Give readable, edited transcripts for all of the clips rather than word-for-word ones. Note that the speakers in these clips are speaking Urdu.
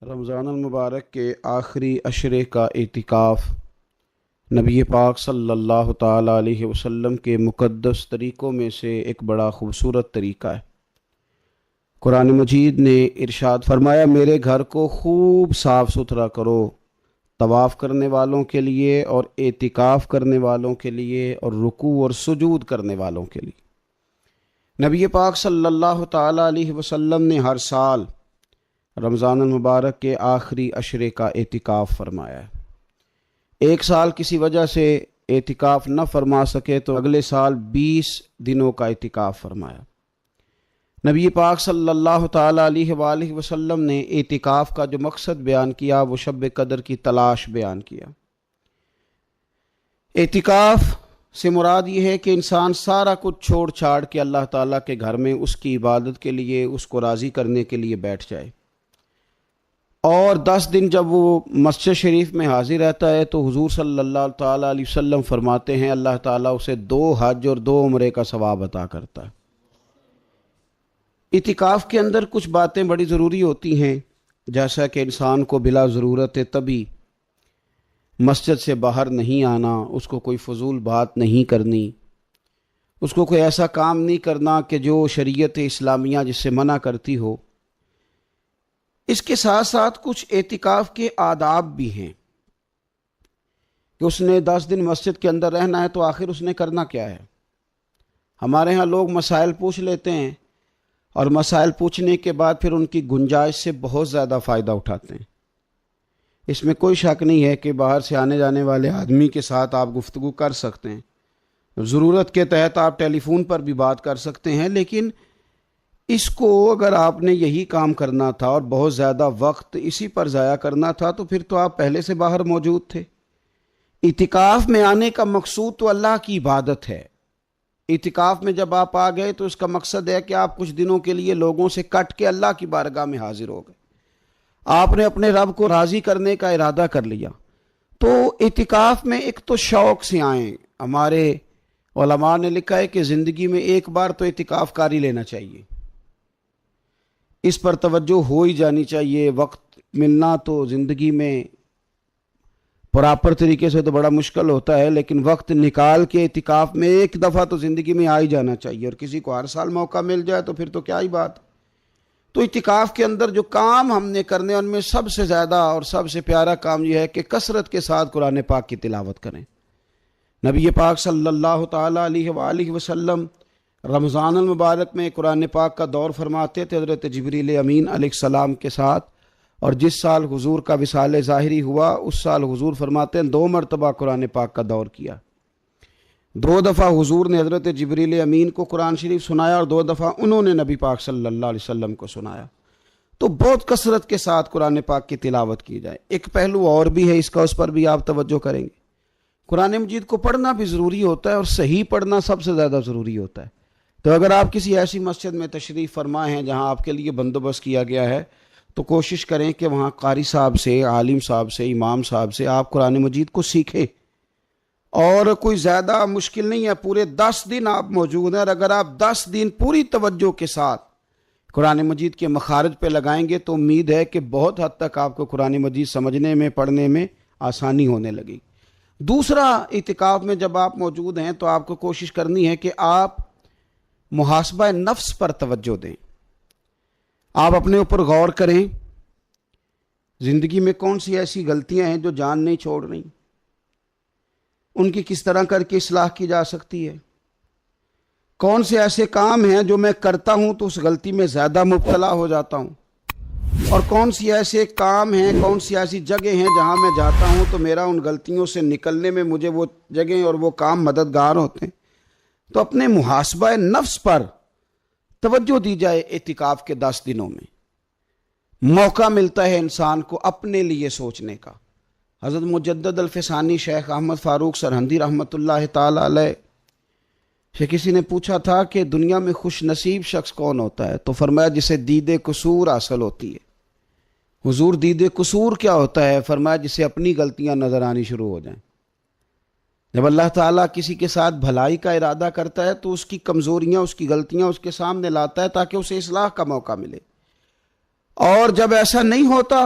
رمضان المبارک کے آخری عشرے کا اعتکاف نبی پاک صلی اللہ تعالیٰ علیہ وسلم کے مقدس طریقوں میں سے ایک بڑا خوبصورت طریقہ ہے۔ قرآن مجید نے ارشاد فرمایا، میرے گھر کو خوب صاف ستھرا کرو، طواف کرنے والوں کے لیے اور اعتکاف کرنے والوں کے لیے اور رکوع اور سجود کرنے والوں کے لیے۔ نبی پاک صلی اللہ تعالیٰ علیہ وسلم نے ہر سال رمضان المبارک کے آخری عشرے کا اعتکاف فرمایا ہے۔ ایک سال کسی وجہ سے اعتکاف نہ فرما سکے تو اگلے سال 20 دنوں کا اعتکاف فرمایا۔ نبی پاک صلی اللہ تعالیٰ علیہ وآلہ وسلم نے اعتکاف کا جو مقصد بیان کیا وہ شب قدر کی تلاش بیان کیا۔ اعتکاف سے مراد یہ ہے کہ انسان سارا کچھ چھوڑ چھاڑ کے اللہ تعالیٰ کے گھر میں اس کی عبادت کے لیے، اس کو راضی کرنے کے لیے بیٹھ جائے، اور 10 دن جب وہ مسجد شریف میں حاضر رہتا ہے تو حضور صلی اللہ تعالیٰ علیہ وسلم فرماتے ہیں اللہ تعالیٰ اسے 2 حج اور 2 عمرے کا ثواب عطا کرتا ہے۔ اعتکاف کے اندر کچھ باتیں بڑی ضروری ہوتی ہیں، جیسا کہ انسان کو بلا ضرورت طبی مسجد سے باہر نہیں آنا، اس کو کوئی فضول بات نہیں کرنی، اس کو کوئی ایسا کام نہیں کرنا کہ جو شریعت اسلامیہ جس سے منع کرتی ہو۔ اس کے ساتھ ساتھ کچھ اعتکاف کے آداب بھی ہیں کہ اس نے 10 دن مسجد کے اندر رہنا ہے تو آخر اس نے کرنا کیا ہے۔ ہمارے ہاں لوگ مسائل پوچھ لیتے ہیں اور مسائل پوچھنے کے بعد پھر ان کی گنجائش سے بہت زیادہ فائدہ اٹھاتے ہیں۔ اس میں کوئی شک نہیں ہے کہ باہر سے آنے جانے والے آدمی کے ساتھ آپ گفتگو کر سکتے ہیں، ضرورت کے تحت آپ ٹیلی فون پر بھی بات کر سکتے ہیں، لیکن اس کو اگر آپ نے یہی کام کرنا تھا اور بہت زیادہ وقت اسی پر ضائع کرنا تھا تو پھر تو آپ پہلے سے باہر موجود تھے۔ اعتکاف میں آنے کا مقصود تو اللہ کی عبادت ہے۔ اعتکاف میں جب آپ آ گئے تو اس کا مقصد ہے کہ آپ کچھ دنوں کے لیے لوگوں سے کٹ کے اللہ کی بارگاہ میں حاضر ہو گئے، آپ نے اپنے رب کو راضی کرنے کا ارادہ کر لیا۔ تو اعتکاف میں ایک تو شوق سے آئیں۔ ہمارے علماء نے لکھا ہے کہ زندگی میں ایک بار تو اعتکاف کاری لینا چاہیے، اس پر توجہ ہو ہی جانی چاہیے۔ وقت ملنا تو زندگی میں پراپر طریقے سے تو بڑا مشکل ہوتا ہے، لیکن وقت نکال کے اعتکاف میں ایک دفعہ تو زندگی میں آ ہی جانا چاہیے، اور کسی کو ہر سال موقع مل جائے تو پھر تو کیا ہی بات۔ تو اعتکاف کے اندر جو کام ہم نے کرنے ان میں سب سے زیادہ اور سب سے پیارا کام یہ ہے کہ کثرت کے ساتھ قرآن پاک کی تلاوت کریں۔ نبی پاک صلی اللہ تعالیٰ علیہ وآلہ وسلم رمضان المبارک میں قرآن پاک کا دور فرماتے تھے حضرت جبریل امین علیہ السلام کے ساتھ، اور جس سال حضور کا وصال ظاہری ہوا اس سال حضور فرماتے ہیں 2 مرتبہ قرآن پاک کا دور کیا۔ 2 دفعہ حضور نے حضرت جبریل امین کو قرآن شریف سنایا اور 2 دفعہ انہوں نے نبی پاک صلی اللہ علیہ وسلم کو سنایا۔ تو بہت کثرت کے ساتھ قرآن پاک کی تلاوت کی جائے۔ ایک پہلو اور بھی ہے اس کا، اس پر بھی آپ توجہ کریں گے۔ قرآن مجید کو پڑھنا بھی ضروری ہوتا ہے، اور صحیح پڑھنا سب سے زیادہ ضروری ہوتا ہے۔ تو اگر آپ کسی ایسی مسجد میں تشریف فرما ہیں جہاں آپ کے لیے بندوبست کیا گیا ہے تو کوشش کریں کہ وہاں قاری صاحب سے، عالم صاحب سے، امام صاحب سے آپ قرآن مجید کو سیکھیں۔ اور کوئی زیادہ مشکل نہیں ہے، پورے 10 دن آپ موجود ہیں، اور اگر آپ 10 دن پوری توجہ کے ساتھ قرآن مجید کے مخارج پہ لگائیں گے تو امید ہے کہ بہت حد تک آپ کو قرآن مجید سمجھنے میں، پڑھنے میں آسانی ہونے لگی۔ دوسرا، اعتکاف میں جب آپ موجود ہیں تو آپ کو کوشش کرنی ہے کہ آپ محاسبہ نفس پر توجہ دیں۔ آپ اپنے اوپر غور کریں، زندگی میں کون سی ایسی غلطیاں ہیں جو جان نہیں چھوڑ رہی، ان کی کس طرح کر کے اصلاح کی جا سکتی ہے۔ کون سے ایسے کام ہیں جو میں کرتا ہوں تو اس غلطی میں زیادہ مبتلا ہو جاتا ہوں، اور کون سی ایسے کام ہیں، کون سی ایسی جگہ ہیں جہاں میں جاتا ہوں تو میرا ان غلطیوں سے نکلنے میں مجھے وہ جگہیں اور وہ کام مددگار ہوتے ہیں۔ تو اپنے محاسبہ نفس پر توجہ دی جائے۔ اعتکاف کے 10 دنوں میں موقع ملتا ہے انسان کو اپنے لیے سوچنے کا۔ حضرت مجدد الفسانی شیخ احمد فاروق سرہندی رحمۃ اللہ تعالی علیہ سے کسی نے پوچھا تھا کہ دنیا میں خوش نصیب شخص کون ہوتا ہے، تو فرمایا جسے دید قصور حاصل ہوتی ہے۔ حضور دید قصور کیا ہوتا ہے؟ فرمایا جسے اپنی غلطیاں نظر آنی شروع ہو جائیں۔ جب اللہ تعالیٰ کسی کے ساتھ بھلائی کا ارادہ کرتا ہے تو اس کی کمزوریاں، اس کی غلطیاں اس کے سامنے لاتا ہے تاکہ اسے اصلاح کا موقع ملے، اور جب ایسا نہیں ہوتا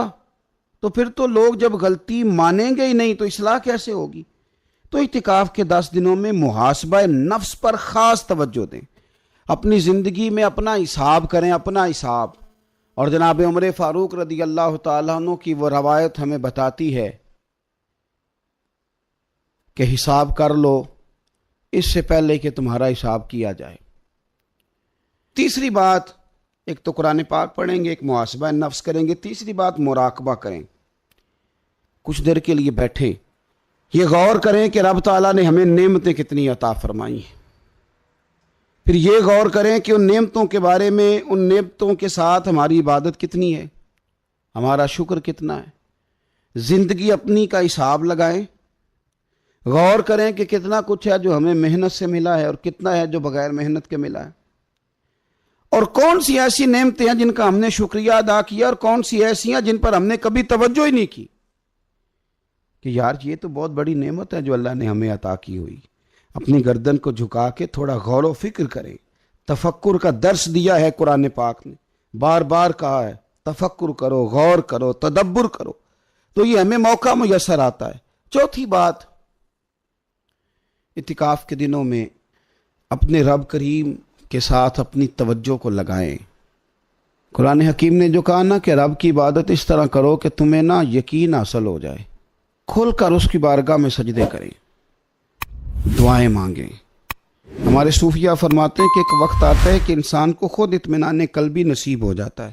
تو پھر تو لوگ جب غلطی مانیں گے ہی نہیں تو اصلاح کیسے ہوگی؟ تو اعتکاف کے 10 دنوں میں محاسبہ نفس پر خاص توجہ دیں، اپنی زندگی میں اپنا حساب کریں، اپنا حساب۔ اور جناب عمر فاروق رضی اللہ تعالیٰ عنہ کی وہ روایت ہمیں بتاتی ہے کہ حساب کر لو اس سے پہلے کہ تمہارا حساب کیا جائے۔ تیسری بات، ایک تو قرآن پاک پڑھیں گے، ایک محاسبہ نفس کریں گے، تیسری بات مراقبہ کریں۔ کچھ دیر کے لیے بیٹھے یہ غور کریں کہ رب تعالیٰ نے ہمیں نعمتیں کتنی عطا فرمائی ہیں، پھر یہ غور کریں کہ ان نعمتوں کے بارے میں، ان نعمتوں کے ساتھ ہماری عبادت کتنی ہے، ہمارا شکر کتنا ہے۔ زندگی اپنی کا حساب لگائیں، غور کریں کہ کتنا کچھ ہے جو ہمیں محنت سے ملا ہے اور کتنا ہے جو بغیر محنت کے ملا ہے، اور کون سی ایسی نعمتیں ہیں جن کا ہم نے شکریہ ادا کیا اور کون سی ایسی ہیں جن پر ہم نے کبھی توجہ ہی نہیں کی کہ یار یہ تو بہت بڑی نعمت ہے جو اللہ نے ہمیں عطا کی ہوئی۔ اپنی گردن کو جھکا کے تھوڑا غور و فکر کریں۔ تفکر کا درس دیا ہے قرآن پاک نے، بار بار کہا ہے تفکر کرو، غور کرو، تدبر کرو، تو یہ ہمیں موقع میسر آتا ہے۔ چوتھی بات، اعتکاف کے دنوں میں اپنے رب کریم کے ساتھ اپنی توجہ کو لگائیں۔ قرآن حکیم نے جو کہا نا کہ رب کی عبادت اس طرح کرو کہ تمہیں نا یقین حاصل ہو جائے، کھل کر اس کی بارگاہ میں سجدے کریں، دعائیں مانگیں۔ ہمارے صوفیہ فرماتے ہیں کہ ایک وقت آتا ہے کہ انسان کو خود اطمینان قلبی نصیب ہو جاتا ہے،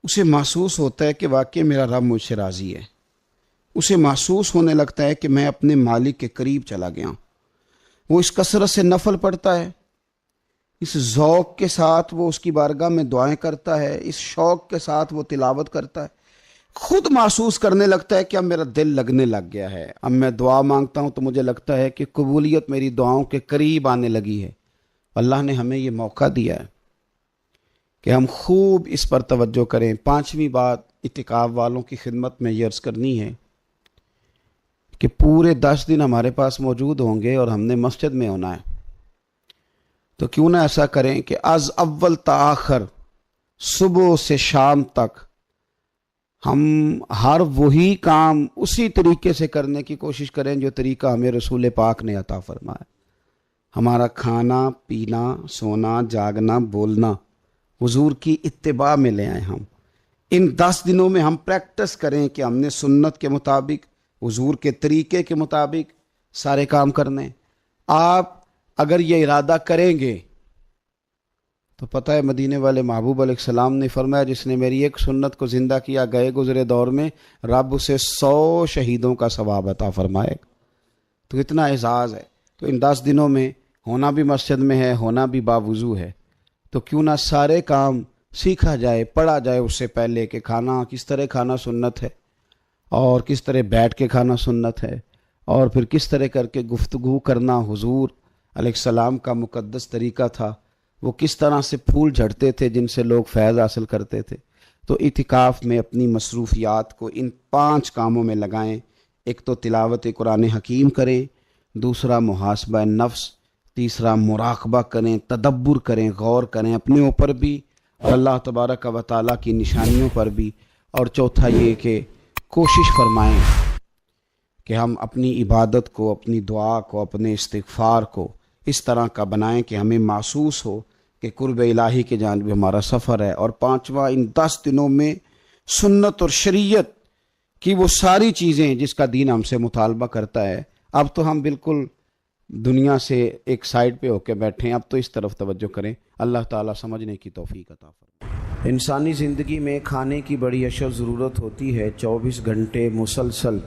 اسے محسوس ہوتا ہے کہ واقعی میرا رب مجھ سے راضی ہے، اسے محسوس ہونے لگتا ہے کہ میں اپنے مالک کے قریب چلا گیا ہوں۔ وہ اس کثرت سے نفل پڑھتا ہے، اس ذوق کے ساتھ وہ اس کی بارگاہ میں دعائیں کرتا ہے، اس شوق کے ساتھ وہ تلاوت کرتا ہے، خود محسوس کرنے لگتا ہے کہ اب میرا دل لگنے لگ گیا ہے، اب میں دعا مانگتا ہوں تو مجھے لگتا ہے کہ قبولیت میری دعاؤں کے قریب آنے لگی ہے۔ اللہ نے ہمیں یہ موقع دیا ہے کہ ہم خوب اس پر توجہ کریں۔ پانچویں بات اعتکاف والوں کی خدمت میں یہ عرض کرنی ہے کہ پورے 10 دن ہمارے پاس موجود ہوں گے اور ہم نے مسجد میں ہونا ہے، تو کیوں نہ ایسا کریں کہ از اول تا آخر، صبح سے شام تک ہم ہر وہی کام اسی طریقے سے کرنے کی کوشش کریں جو طریقہ ہمیں رسول پاک نے عطا فرمایا۔ ہمارا کھانا پینا، سونا جاگنا، بولنا حضور کی اتباع میں لے آئیں۔ ہم ان 10 دنوں میں ہم پریکٹس کریں کہ ہم نے سنت کے مطابق، حضور کے طریقے کے مطابق سارے کام کرنے۔ آپ اگر یہ ارادہ کریں گے تو پتہ ہے مدینے والے محبوب علیہ السلام نے فرمایا جس نے میری ایک سنت کو زندہ کیا گئے گزرے دور میں رب اسے 100 شہیدوں کا ثواب عطا فرمائے۔ تو اتنا اعزاز ہے۔ تو ان 10 دنوں میں ہونا بھی مسجد میں ہے، ہونا بھی باوضو ہے، تو کیوں نہ سارے کام سیکھا جائے، پڑھا جائے اس سے پہلے کہ کھانا کس طرح کھانا سنت ہے، اور کس طرح بیٹھ کے کھانا سنت ہے، اور پھر کس طرح کر کے گفتگو کرنا حضور علیہ السلام کا مقدس طریقہ تھا، وہ کس طرح سے پھول جھڑتے تھے جن سے لوگ فیض حاصل کرتے تھے۔ تو اعتکاف میں اپنی مصروفیات کو ان 5 کاموں میں لگائیں۔ ایک تو تلاوت قرآن حکیم کریں، دوسرا محاسبہ نفس، تیسرا مراقبہ کریں، تدبر کریں، غور کریں اپنے اوپر بھی اور اللہ تبارک و تعالیٰ کی نشانیوں پر بھی، اور چوتھا یہ کہ کوشش فرمائیں کہ ہم اپنی عبادت کو، اپنی دعا کو، اپنے استغفار کو اس طرح کا بنائیں کہ ہمیں محسوس ہو کہ قرب الہی کے جانب ہمارا سفر ہے۔ اور پانچواں، ان 10 دنوں میں سنت اور شریعت کی وہ ساری چیزیں جس کا دین ہم سے مطالبہ کرتا ہے، اب تو ہم بالکل دنیا سے ایک سائڈ پہ ہو کے بیٹھیں، اب تو اس طرف توجہ کریں۔ اللہ تعالیٰ سمجھنے کی توفیق عطا فرمائے۔ انسانی زندگی میں کھانے کی بڑی اشد ضرورت ہوتی ہے، 24 گھنٹے مسلسل۔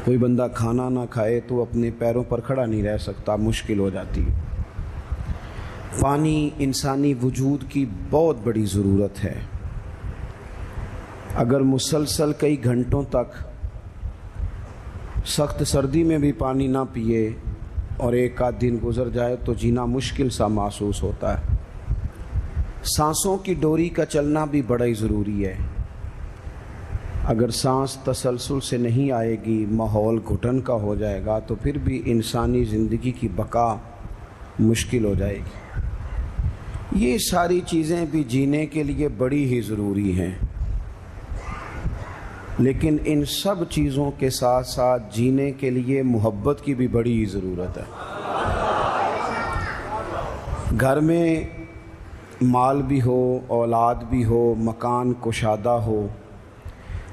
کوئی بندہ کھانا نہ کھائے تو اپنے پیروں پر کھڑا نہیں رہ سکتا، مشکل ہو جاتی ہے۔ پانی انسانی وجود کی بہت بڑی ضرورت ہے۔ اگر مسلسل کئی گھنٹوں تک سخت سردی میں بھی پانی نہ پیے اور ایک آدھ دن گزر جائے تو جینا مشکل سا محسوس ہوتا ہے۔ سانسوں کی ڈوری کا چلنا بھی بڑا ہی ضروری ہے۔ اگر سانس تسلسل سے نہیں آئے گی، ماحول گھٹن کا ہو جائے گا تو پھر بھی انسانی زندگی کی بقا مشکل ہو جائے گی۔ یہ ساری چیزیں بھی جینے کے لیے بڑی ہی ضروری ہیں۔ لیکن ان سب چیزوں کے ساتھ ساتھ جینے کے لیے محبت کی بھی بڑی ضرورت ہے۔ گھر میں مال بھی ہو، اولاد بھی ہو، مکان کشادہ ہو،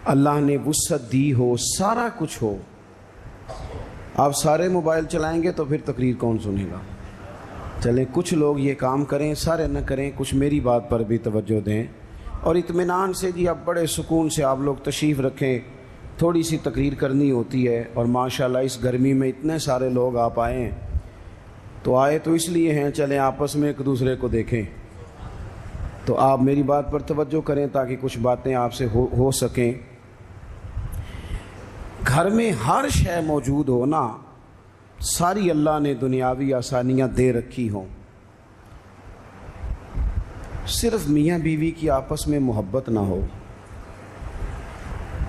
اللہ نے وسعت دی ہو، سارا کچھ ہو، آپ سارے موبائل چلائیں گے تو پھر تقریر کون سنے گا؟ چلیں کچھ لوگ یہ کام کریں، سارے نہ کریں، کچھ میری بات پر بھی توجہ دیں اور اطمینان سے جی اب بڑے سکون سے آپ لوگ تشریف رکھیں۔ تھوڑی سی تقریر کرنی ہوتی ہے اور ماشاءاللہ اس گرمی میں اتنے سارے لوگ آپ آئے ہیں، تو آئے تو اس لیے ہیں چلیں آپس میں ایک دوسرے کو دیکھیں، تو آپ میری بات پر توجہ کریں تاکہ کچھ باتیں آپ سے ہو سکیں۔ گھر میں ہر شے موجود ہو نا، ساری اللہ نے دنیاوی آسانیاں دے رکھی ہوں، صرف میاں بیوی کی آپس میں محبت نہ ہو،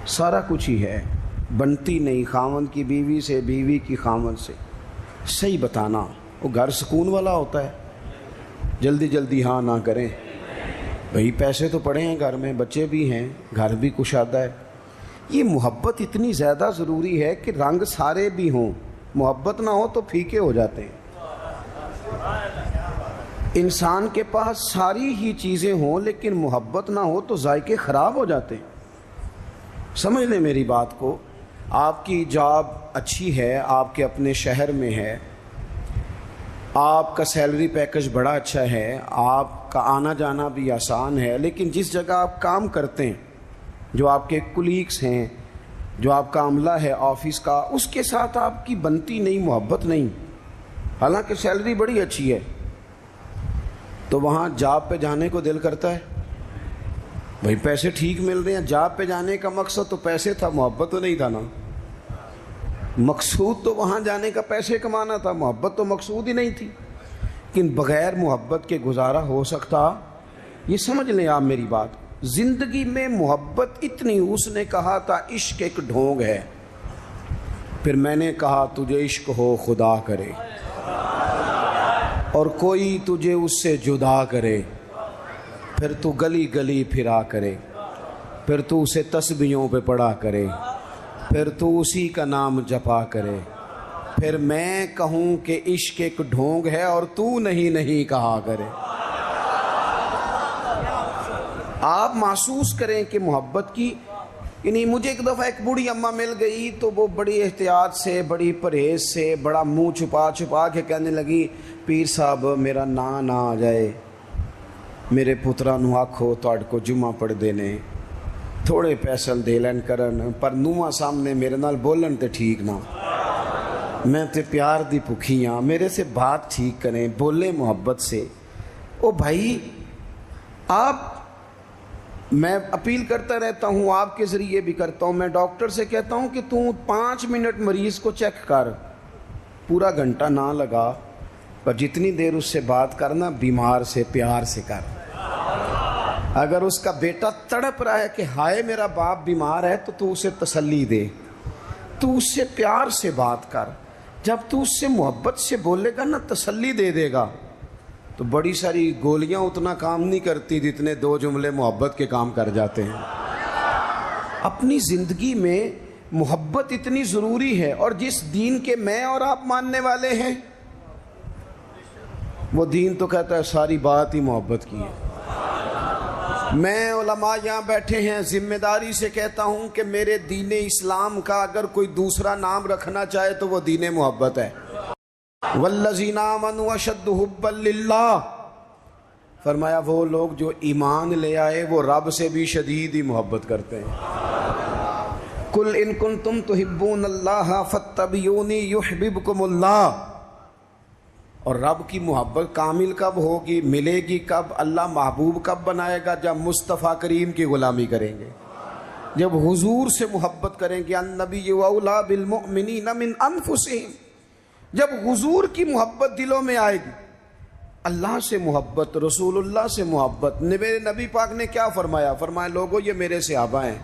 سارا کچھ ہی ہے، بنتی نہیں خاوند کی بیوی سے، بیوی کی خاوند سے۔ صحیح بتانا، وہ گھر سکون والا ہوتا ہے، جلدی جلدی ہاں نہ کریں، بھئی پیسے تو پڑے ہیں گھر میں، بچے بھی ہیں، گھر بھی کشادہ ہے۔ یہ محبت اتنی زیادہ ضروری ہے کہ رنگ سارے بھی ہوں، محبت نہ ہو تو پھیکے ہو جاتے ہیں۔ انسان کے پاس ساری ہی چیزیں ہوں لیکن محبت نہ ہو تو ذائقے خراب ہو جاتے ہیں۔ سمجھ لیں میری بات کو، آپ کی جاب اچھی ہے، آپ کے اپنے شہر میں ہے، آپ کا سیلری پیکج بڑا اچھا ہے، آپ کا آنا جانا بھی آسان ہے، لیکن جس جگہ آپ کام کرتے ہیں، جو آپ کے کولیگس ہیں، جو آپ کا عملہ ہے آفس کا، اس کے ساتھ آپ کی بنتی نہیں، محبت نہیں، حالانکہ سیلری بڑی اچھی ہے، تو وہاں جاب پہ جانے کو دل کرتا ہے؟ بھئی پیسے ٹھیک مل رہے ہیں، جاب پہ جانے کا مقصد تو پیسے تھا، محبت تو نہیں تھا نا۔ مقصود تو وہاں جانے کا پیسے کمانا تھا، محبت تو مقصود ہی نہیں تھی۔ لیکن بغیر محبت کے گزارا ہو سکتا؟ یہ سمجھ لیں آپ میری بات، زندگی میں محبت اتنی، اس نے کہا تھا عشق ایک ڈھونگ ہے، پھر میں نے کہا تجھے عشق ہو خدا کرے اور کوئی تجھے اس سے جدا کرے، پھر تو گلی گلی پھرا کرے، پھر تو اسے تسبیحوں پہ پڑھا کرے، پھر تو اسی کا نام جپا کرے، پھر میں کہوں کہ عشق ایک ڈھونگ ہے اور تو نہیں کہا کرے۔ آپ محسوس کریں کہ محبت کی، یعنی مجھے ایک دفعہ ایک بوڑھی اماں مل گئی تو وہ بڑی احتیاط سے، بڑی پرہیز سے، بڑا منہ چھپا کے کہنے لگی، پیر صاحب میرا نا نہ آ جائے، میرے پترا نو آکھو تہاڈے کو جمعہ پڑھ دینے، تھوڑے پیسل دے لین کرن، پر نواں سامنے میرے نال بولن تے ٹھیک نہ، میں تے پیار دی بھکھی ہاں، میرے سے بات ٹھیک کریں، بولیں محبت سے۔ او بھائی آپ، میں اپیل کرتا رہتا ہوں، آپ کے ذریعے بھی کرتا ہوں، میں ڈاکٹر سے کہتا ہوں کہ تو 5 منٹ مریض کو چیک کر، پورا گھنٹہ نہ لگا، پر جتنی دیر اس سے بات کرنا، بیمار سے پیار سے کر۔ اگر اس کا بیٹا تڑپ رہا ہے کہ ہائے میرا باپ بیمار ہے، تو اسے تسلی دے، تو اس سے پیار سے بات کر۔ جب تو اس سے محبت سے بولے گا نا، تسلی دے گا، تو بڑی ساری گولیاں اتنا کام نہیں کرتی جتنے 2 جملے محبت کے کام کر جاتے ہیں۔ اپنی زندگی میں محبت اتنی ضروری ہے، اور جس دین کے میں اور آپ ماننے والے ہیں، وہ دین تو کہتا ہے ساری بات ہی محبت کی ہے۔ میں علماء یہاں بیٹھے ہیں، ذمہ داری سے کہتا ہوں کہ میرے دین اسلام کا اگر کوئی دوسرا نام رکھنا چاہے تو وہ دین محبت ہے۔ والذین آمنوا اشد حبا للہ، فرمایا وہ لوگ جو ایمان لے آئے وہ رب سے بھی شدید ہی محبت کرتے ہیں۔ قل ان کنتم تحبون اللہ فاتبعونی یحببکم اللہ۔ اور رب کی محبت کامل کب ہوگی، ملے گی کب، اللہ محبوب کب بنائے گا؟ جب مصطفیٰ کریم کی غلامی کریں گے، جب حضور سے محبت کریں گے۔ النبی اولیٰ بالمؤمنین من انفسہم، جب حضور کی محبت دلوں میں آئے گی، اللہ سے محبت، رسول اللہ سے محبت۔ میرے نبی پاک نے کیا فرمایا؟ فرمایا لوگوں یہ میرے صحابہ ہیں،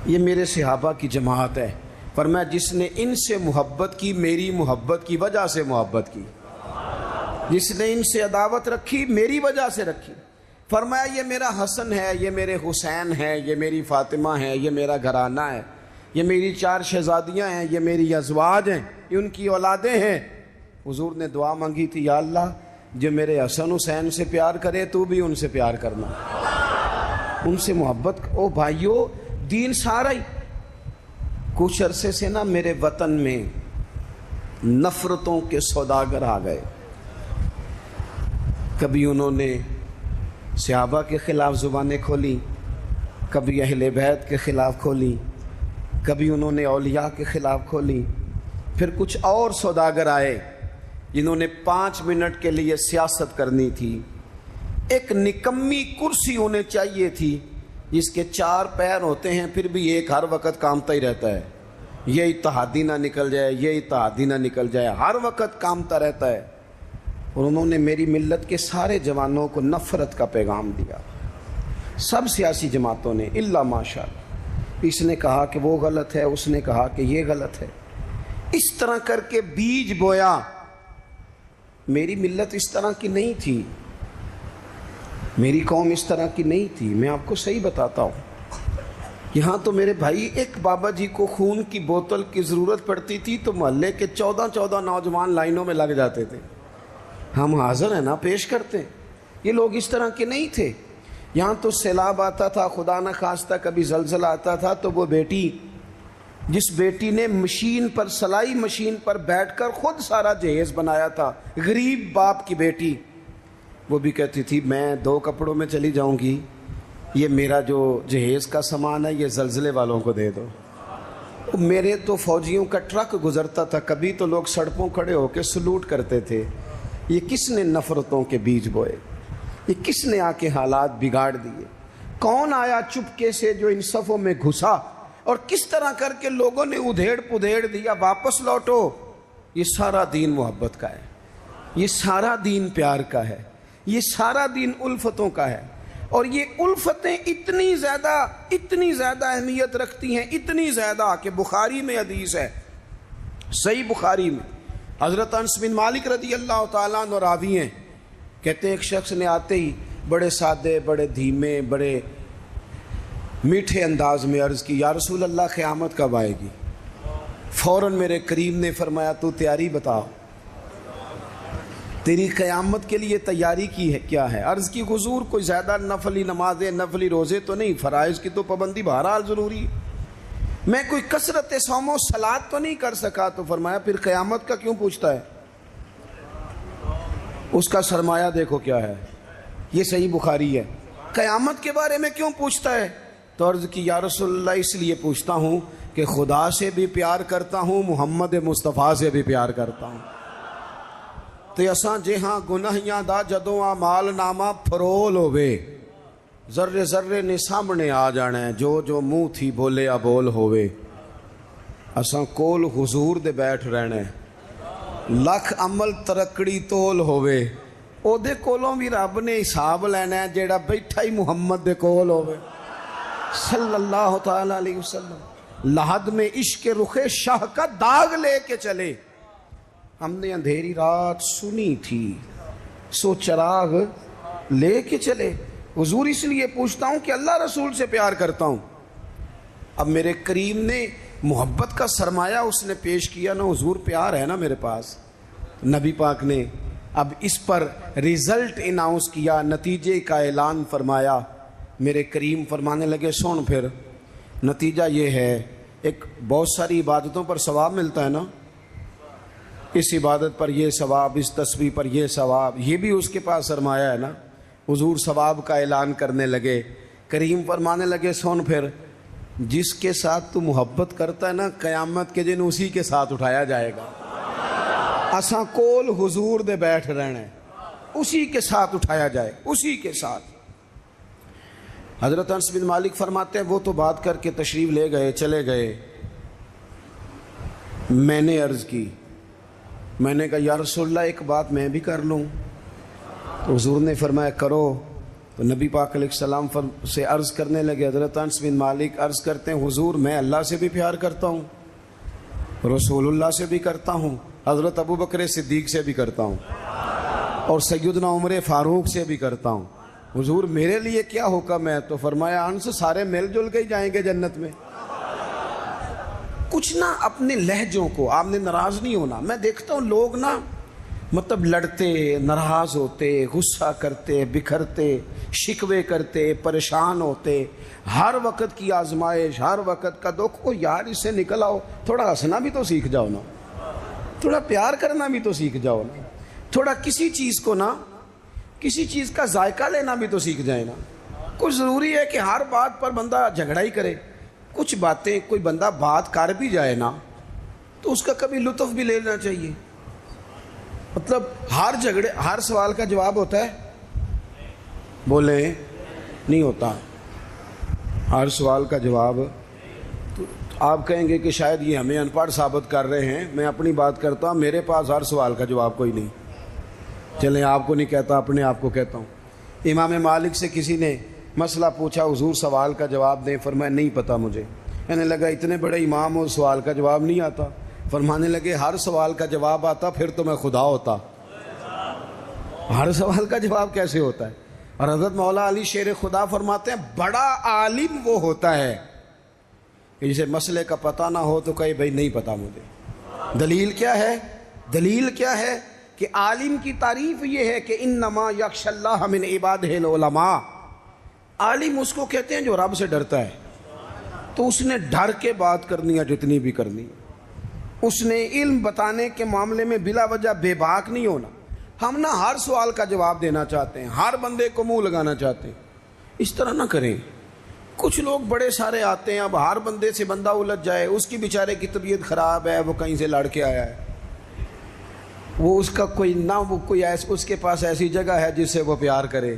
یہ میرے صحابہ کی جماعت ہے۔ فرمایا جس نے ان سے محبت کی، میری محبت کی وجہ سے محبت کی، جس نے ان سے عداوت رکھی، میری وجہ سے رکھی۔ فرمایا یہ میرا حسن ہے، یہ میرے حسین ہے، یہ میری فاطمہ ہے، یہ میرا گھرانہ ہے، یہ میری 4 شہزادیاں ہیں، یہ میری ازواج ہیں، یہ ان کی اولادیں ہیں۔ حضور نے دعا مانگی تھی، یا اللہ جو میرے حسن حسین سے پیار کرے تو بھی ان سے پیار کرنا، ان سے محبت۔ او بھائیو، دین سارا ہی۔ کچھ عرصے سے نا میرے وطن میں نفرتوں کے سوداگر آ گئے۔ کبھی انہوں نے صحابہ کے خلاف زبانیں کھولی، کبھی اہل بیت کے خلاف کھولی، کبھی انہوں نے اولیاء کے خلاف کھولی۔ پھر کچھ اور سوداگر آئے جنہوں نے 5 منٹ کے لیے سیاست کرنی تھی۔ ایک نکمی کرسی انہیں چاہیے تھی جس کے 4 پیر ہوتے ہیں پھر بھی ایک ہر وقت کامتا ہی رہتا ہے، یہ اتحادی نہ نکل جائے، یہ اتحادی نہ نکل جائے، ہر وقت کامتا رہتا ہے۔ اور انہوں نے میری ملت کے سارے جوانوں کو نفرت کا پیغام دیا، سب سیاسی جماعتوں نے الا ماشاءاللہ۔ اس نے کہا کہ وہ غلط ہے، اس نے کہا کہ یہ غلط ہے، اس طرح کر کے بیج بویا۔ میری ملت اس طرح کی نہیں تھی، میری قوم اس طرح کی نہیں تھی۔ میں آپ کو صحیح بتاتا ہوں، یہاں تو میرے بھائی ایک بابا جی کو خون کی بوتل کی ضرورت پڑتی تھی تو محلے کے 14 نوجوان لائنوں میں لگ جاتے تھے، ہم حاضر ہیں نا، پیش کرتے ہیں۔ یہ لوگ اس طرح کے نہیں تھے۔ یہاں تو سیلاب آتا تھا، خدا نہ خواستہ کبھی زلزلہ آتا تھا تو وہ بیٹی، جس بیٹی نے مشین پر، سلائی مشین پر بیٹھ کر خود سارا جہیز بنایا تھا، غریب باپ کی بیٹی، وہ بھی کہتی تھی میں 2 کپڑوں میں چلی جاؤں گی، یہ میرا جو جہیز کا سامان ہے یہ زلزلے والوں کو دے دو۔ میرے تو فوجیوں کا ٹرک گزرتا تھا، کبھی تو لوگ سڑکوں کھڑے ہو کے سلوٹ کرتے تھے۔ یہ کس نے نفرتوں کے بیج بوئے؟ یہ کس نے آ کے حالات بگاڑ دیے؟ کون آیا چپکے سے جو ان صفوں میں گھسا اور کس طرح کر کے لوگوں نے ادھیڑ پدھیڑ دیا، واپس لوٹو۔ یہ سارا دین محبت کا ہے، یہ سارا دین پیار کا ہے، یہ سارا دین الفتوں کا ہے۔ اور یہ الفتیں اتنی زیادہ اہمیت رکھتی ہیں، اتنی زیادہ کہ بخاری میں حدیث ہے، صحیح بخاری میں، حضرت انس بن مالک رضی اللہ تعالیٰ عنہ راوی ہیں، کہتے ہیں ایک شخص نے آتے ہی بڑے سادے، بڑے دھیمے، بڑے میٹھے انداز میں عرض کی، یا رسول اللہ قیامت کب آئے گی؟ فوراً میرے کریم نے فرمایا تو تیاری بتا، تیری قیامت کے لیے تیاری کی ہے کیا ہے؟ عرض کی حضور کوئی زیادہ نفلی نمازیں، نفلی روزے تو نہیں، فرائض کی تو پابندی بہرحال ضروری ہے، میں کوئی کثرت صوم و صلات تو نہیں کر سکا۔ تو فرمایا پھر قیامت کا کیوں پوچھتا ہے؟ اس کا سرمایہ دیکھو کیا ہے، یہ صحیح بخاری ہے، قیامت کے بارے میں کیوں پوچھتا ہے؟ تو عرض کی یا رسول اللہ اس لیے پوچھتا ہوں کہ خدا سے بھی پیار کرتا ہوں، محمد مصطفیٰ سے بھی پیار کرتا ہوں۔ تو اساں جہاں گناہیاں دا جدوں اعمال نامہ فرول ہوئے، ذرے ذرے نے سامنے آ جانا ہے، جو جو منہ تھی بولے ابول ہوئے، اساں کول حضور دے بیٹھ رہنا ہے، لکھ عمل ترکڑی تول ہوئے، او دے کولوں بھی رب نے حساب لینا ہے جیڑا بیٹھا ہی محمد دے کول ہوئے صلی اللہ تعالیٰ علیہ وسلم۔ لحد میں عشق رخ شاہ کا داغ لے کے چلے، ہم نے اندھیری رات سنی تھی سو چراغ لے کے چلے۔ حضور اس لیے پوچھتا ہوں کہ اللہ رسول سے پیار کرتا ہوں۔ اب میرے کریم نے محبت کا سرمایہ اس نے پیش کیا نا، حضور پیار ہے نا میرے پاس، نبی پاک نے اب اس پر ریزلٹ اناؤنس کیا، نتیجے کا اعلان فرمایا۔ میرے کریم فرمانے لگے سن پھر نتیجہ یہ ہے، ایک بہت ساری عبادتوں پر ثواب ملتا ہے نا، اس عبادت پر یہ ثواب، اس تسبیح پر یہ ثواب، یہ بھی اس کے پاس سرمایہ ہے نا۔ حضور ثواب کا اعلان کرنے لگے، کریم فرمانے لگے سن پھر جس کے ساتھ تو محبت کرتا ہے نا، قیامت کے دن اسی کے ساتھ اٹھایا جائے گا۔ اساں کول حضور دے بیٹھ رہنا ہے، اسی کے ساتھ اٹھایا جائے، اسی کے ساتھ۔ حضرت انس بن مالک فرماتے ہیں وہ تو بات کر کے تشریف لے گئے، چلے گئے۔ میں نے عرض کی، میں نے کہا یا رسول اللہ ایک بات میں بھی کر لوں؟ تو حضور نے فرمایا کرو۔ تو نبی پاک علیہ السلام سے عرض کرنے لگے، حضرت انس بن مالک عرض کرتے ہیں حضور میں اللہ سے بھی پیار کرتا ہوں، رسول اللہ سے بھی کرتا ہوں، حضرت ابوبکر صدیق سے بھی کرتا ہوں، اور سیدنا عمر فاروق سے بھی کرتا ہوں۔ حضور میرے لیے کیا حکم ہے؟ تو فرمایا انس سارے مل جل کے ہی جائیں گے جنت میں۔ کچھ نہ اپنے لہجوں کو، آپ نے ناراض نہیں ہونا۔ میں دیکھتا ہوں لوگ نا مطلب لڑتے، ناراض ہوتے، غصہ کرتے، بکھرتے، شکوے کرتے، پریشان ہوتے، ہر وقت کی آزمائش، ہر وقت کا دکھ۔ او یار اس سے نکل آؤ، تھوڑا ہنسنا بھی تو سیکھ جاؤ نا، تھوڑا پیار کرنا بھی تو سیکھ جاؤ نا، تھوڑا کسی چیز کو نا، کسی چیز کا ذائقہ لینا بھی تو سیکھ جائے نا۔ کچھ ضروری ہے کہ ہر بات پر بندہ جھگڑا ہی کرے؟ کچھ باتیں کوئی بندہ بات کر بھی جائے نا تو اس کا کبھی لطف بھی لینا چاہیے۔ مطلب ہر سوال کا جواب ہوتا ہے؟ بولیں نہیں ہوتا ہر سوال کا جواب۔ تو آپ کہیں گے کہ شاید یہ ہمیں ان پڑھ ثابت کر رہے ہیں۔ میں اپنی بات کرتا ہوں، میرے پاس ہر سوال کا جواب کوئی نہیں۔ چلیں آپ کو نہیں کہتا، اپنے آپ کو کہتا ہوں۔ امام مالک سے کسی نے مسئلہ پوچھا، حضور سوال کا جواب دیں، فرمایا نہیں پتہ مجھے۔ کہنے لگا اتنے بڑے امام ہو، سوال کا جواب نہیں آتا؟ فرمانے لگے ہر سوال کا جواب آتا پھر تو میں خدا ہوتا۔ ہر سوال کا جواب کیسے ہوتا ہے؟ اور حضرت مولا علی شیر خدا فرماتے ہیں بڑا عالم وہ ہوتا ہے کہ جسے مسئلے کا پتہ نہ ہو تو کہے بھائی نہیں پتہ مجھے۔ دلیل کیا ہے؟ دلیل کیا ہے کہ عالم کی تعریف یہ ہے کہ انما یخشی اللہ من عبادہ العلماء۔ عالم اس کو کہتے ہیں جو رب سے ڈرتا ہے، تو اس نے ڈر کے بات کرنی ہے جتنی بھی کرنی ہے۔ اس نے علم بتانے کے معاملے میں بلا وجہ بے باک نہیں ہونا۔ ہم نہ ہر سوال کا جواب دینا چاہتے ہیں، ہر بندے کو منہ لگانا چاہتے ہیں، اس طرح نہ کریں۔ کچھ لوگ بڑے سارے آتے ہیں، اب ہر بندے سے بندہ الجھ جائے، اس کی بیچارے کی طبیعت خراب ہے، وہ کہیں سے لڑ کے آیا ہے، وہ اس کا کوئی نہ وہ کوئی اس کے پاس ایسی جگہ ہے جس سے وہ پیار کرے،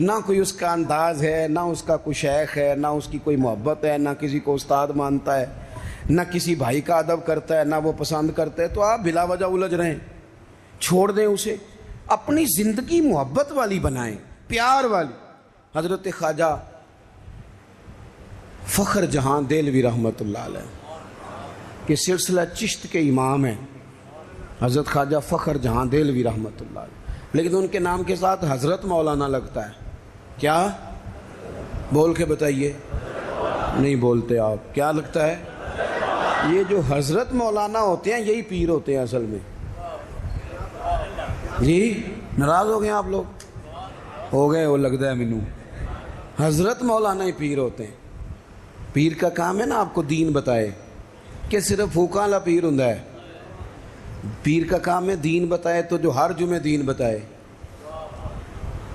نہ کوئی اس کا انداز ہے، نہ اس کا کوئی شیخ ہے، نہ اس کی کوئی محبت ہے، نہ کسی کو استاد مانتا ہے، نہ کسی بھائی کا ادب کرتا ہے، نہ وہ پسند کرتا ہے، تو آپ بلا وجہ الجھ رہے ہیں۔ چھوڑ دیں اسے، اپنی زندگی محبت والی بنائیں، پیار والی۔ حضرت خواجہ فخر جہاں دہلوی رحمۃ اللہ علیہ کہ سلسلہ چشت کے امام ہیں، حضرت خواجہ فخر جہاں دہلوی رحمۃ اللہ علیہ، لیکن ان کے نام کے ساتھ حضرت مولانا لگتا ہے۔ کیا؟ بول کے بتائیے، نہیں بولتے آپ، کیا لگتا ہے؟ یہ جو حضرت مولانا ہوتے ہیں یہی پیر ہوتے ہیں اصل میں۔ جی ناراض ہو گئے آپ لوگ؟ ہو گئے، وہ لگتا ہے مینوں۔ حضرت مولانا ہی پیر ہوتے ہیں۔ پیر کا کام ہے نا آپ کو دین بتائے، کہ صرف پھوکا والا پیر ہوں ہے؟ پیر کا کام ہے دین بتائے، تو جو ہر جمعے دین بتائے،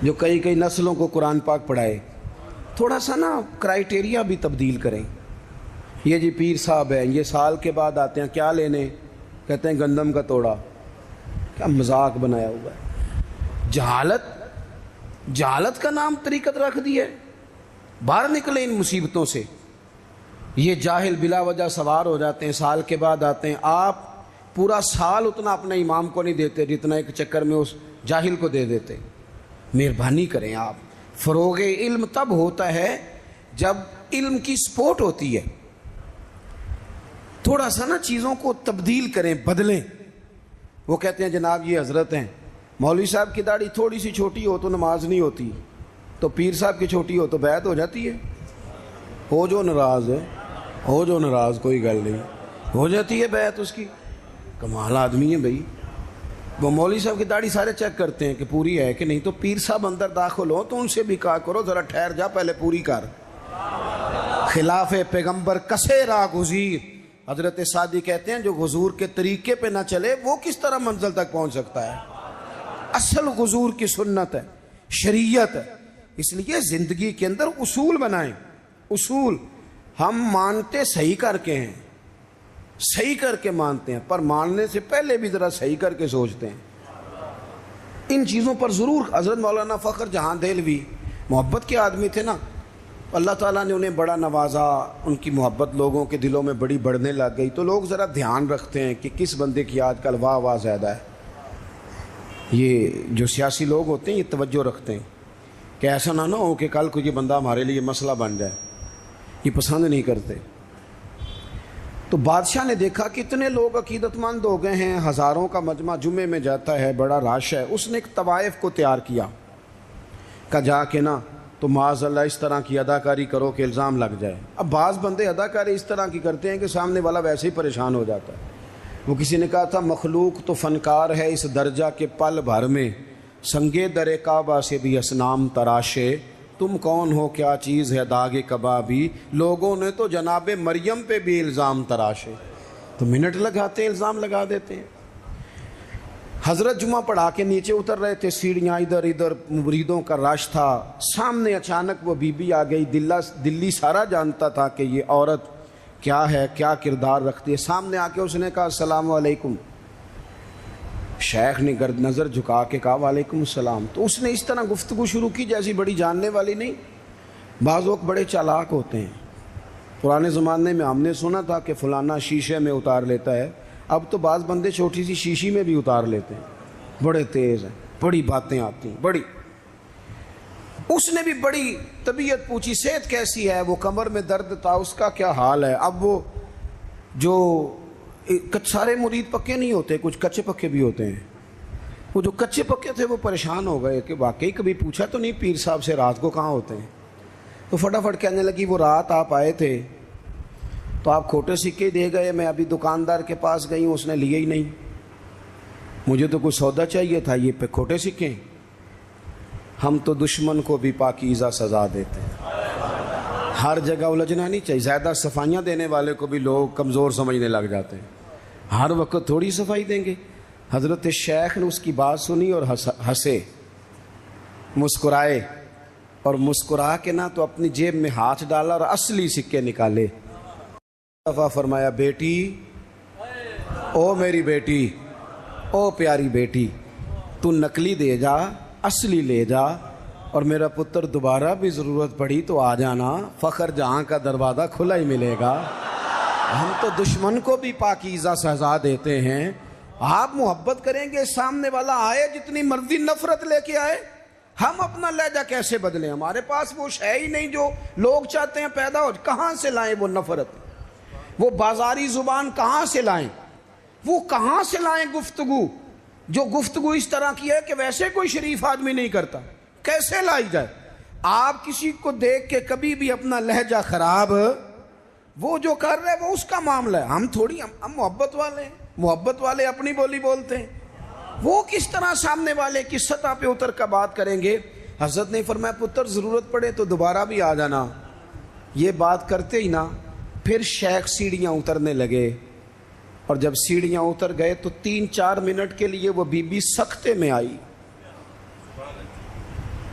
جو کئی نسلوں کو قرآن پاک پڑھائے۔ تھوڑا سا نا کرائیٹیریا بھی تبدیل کریں۔ یہ جی پیر صاحب ہیں، یہ سال کے بعد آتے ہیں، کیا لینے؟ کہتے ہیں گندم کا توڑا۔ کیا مذاق بنایا ہوا ہے! جہالت کا نام طریقت رکھ دی ہے۔ باہر نکلیں ان مصیبتوں سے۔ یہ جاہل بلا وجہ سوار ہو جاتے ہیں، سال کے بعد آتے ہیں۔ آپ پورا سال اتنا اپنے امام کو نہیں دیتے جتنا ایک چکر میں اس جاہل کو دے دیتے۔ مہربانی کریں آپ۔ فروغ علم تب ہوتا ہے جب علم کی سپورٹ ہوتی ہے۔ تھوڑا سا نا چیزوں کو تبدیل کریں، بدلیں۔ وہ کہتے ہیں جناب یہ حضرت ہیں، مولوی صاحب کی داڑھی تھوڑی سی چھوٹی ہو تو نماز نہیں ہوتی، تو پیر صاحب کی چھوٹی ہو تو بیعت ہو جاتی ہے۔ ہو جو ناراض ہے، ہو جو ناراض، کوئی گل نہیں، ہو جاتی ہے بیعت اس کی۔ کمال آدمی ہے بھائی۔ وہ مولوی صاحب کی داڑھی سارے چیک کرتے ہیں کہ پوری ہے کہ نہیں، تو پیر صاحب اندر داخل ہو تو ان سے بھی کہا کرو ذرا ٹھہر جا، پہلے پوری کر۔ خلاف پیغمبر کسے راہ گزیر۔ حضرت سعدی کہتے ہیں جو حضور کے طریقے پہ نہ چلے وہ کس طرح منزل تک پہنچ سکتا ہے؟ اصل حضور کی سنت ہے، شریعت ہے۔ اس لیے زندگی کے اندر اصول بنائیں۔ اصول ہم مانتے صحیح کر کے ہیں، صحیح کر کے مانتے ہیں، پر ماننے سے پہلے بھی ذرا صحیح کر کے سوچتے ہیں۔ ان چیزوں پر ضرور۔ حضرت مولانا فخر جہاں دہلوی محبت کے آدمی تھے نا، اللہ تعالیٰ نے انہیں بڑا نوازا، ان کی محبت لوگوں کے دلوں میں بڑی بڑھنے لگ گئی، تو لوگ ذرا دھیان رکھتے ہیں کہ کس بندے کی آج کل واہ واہ زیادہ ہے۔ یہ جو سیاسی لوگ ہوتے ہیں یہ توجہ رکھتے ہیں کہ ایسا نہ ہو کہ کل کو یہ بندہ ہمارے لیے مسئلہ بن جائے، یہ پسند نہیں کرتے۔ تو بادشاہ نے دیکھا کہ اتنے لوگ عقیدت مند ہو گئے ہیں، ہزاروں کا مجمع جمعے میں جاتا ہے، بڑا رش ہے۔ اس نے ایک طوائف کو تیار کیا کا جا کے نا تو معاذ اللہ اس طرح کی اداکاری کرو کہ الزام لگ جائے. اب بعض بندے اداکاری اس طرح کی کرتے ہیں کہ سامنے والا ویسے ہی پریشان ہو جاتا ہے. وہ کسی نے کہا تھا مخلوق تو فنکار ہے اس درجہ کے پل بھر میں، سنگے در کعبہ سے بھی اصنام تراشے، تم کون ہو کیا چیز ہے داغ کبابی، لوگوں نے تو جناب مریم پہ بھی الزام تراشے. تو منٹ لگاتے ہیں، الزام لگا دیتے ہیں. حضرت جمعہ پڑھا کے نیچے اتر رہے تھے، سیڑھیاں ادھر ادھر مریدوں کا رش تھا. سامنے اچانک وہ بی بی آ گئی. دلی سارا جانتا تھا کہ یہ عورت کیا ہے، کیا کردار رکھتی ہے. سامنے آ کے اس نے کہا السلام علیکم. شیخ نے گرد نظر جھکا کے کہا وعلیکم السلام. تو اس نے اس طرح گفتگو شروع کی جیسی بڑی جاننے والی نہیں. بعض لوگ بڑے چالاک ہوتے ہیں. پرانے زمانے میں ہم نے سنا تھا کہ فلانا شیشے میں اتار لیتا ہے، اب تو بعض بندے چھوٹی سی شیشی میں بھی اتار لیتے ہیں. بڑے تیز ہیں، بڑی باتیں آتی ہیں بڑی. اس نے بھی بڑی طبیعت پوچھی، صحت کیسی ہے، وہ کمر میں درد تھا اس کا کیا حال ہے. اب وہ جو سارے مرید پکے نہیں ہوتے، کچھ کچے پکے بھی ہوتے ہیں. وہ جو کچے پکے تھے وہ پریشان ہو گئے کہ واقعی کبھی پوچھا تو نہیں پیر صاحب سے رات کو کہاں ہوتے ہیں. تو فٹافٹ کہنے لگی وہ رات آپ آئے تھے تو آپ کھوٹے سکے دے گئے، میں ابھی دکاندار کے پاس گئی ہوں، اس نے لیے ہی نہیں. مجھے تو کوئی سودا چاہیے تھا، یہ پہ کھوٹے سکے. ہم تو دشمن کو بھی پاکیزہ سزا دیتے ہیں. ہر جگہ الجھنا نہیں چاہیے. زیادہ صفائیاں دینے والے کو بھی لوگ کمزور سمجھنے لگ جاتے ہیں. ہر وقت تھوڑی صفائی دیں گے. حضرت شیخ نے اس کی بات سنی اور ہنسے، مسکرائے، اور مسکرا کے نہ تو اپنی جیب میں ہاتھ ڈالا اور اصلی سکے نکالے. دفعہ فرمایا بیٹی، او میری بیٹی، او پیاری بیٹی، تو نقلی دے جا، اصلی لے جا، اور میرا پتر دوبارہ بھی ضرورت پڑی تو آ جانا، فخر جہاں کا دروازہ کھلا ہی ملے گا. ہم تو دشمن کو بھی پاکیزہ سزا دیتے ہیں. آپ محبت کریں گے، سامنے والا آئے جتنی مرضی نفرت لے کے آئے، ہم اپنا لہجہ کیسے بدلیں؟ ہمارے پاس وہ ہے ہی نہیں جو لوگ چاہتے ہیں پیدا ہو. کہاں سے لائیں وہ نفرت، وہ بازاری زبان کہاں سے لائیں، وہ کہاں سے لائیں گفتگو جو گفتگو اس طرح کی ہے کہ ویسے کوئی شریف آدمی نہیں کرتا، کیسے لائی جائے؟ آپ کسی کو دیکھ کے کبھی بھی اپنا لہجہ خراب، وہ جو کر رہے وہ اس کا معاملہ ہے. ہم تھوڑی، ہم محبت والے ہیں، محبت والے اپنی بولی بولتے ہیں. وہ کس طرح سامنے والے کی سطح پہ اتر کر بات کریں گے؟ حضرت نے فرمایا پتر ضرورت پڑے تو دوبارہ بھی آ جانا. یہ بات کرتے ہی نا پھر شیخ سیڑھیاں اترنے لگے، اور جب سیڑھیاں اتر گئے تو 3-4 منٹ کے لیے وہ بی بی سکتے میں آئی،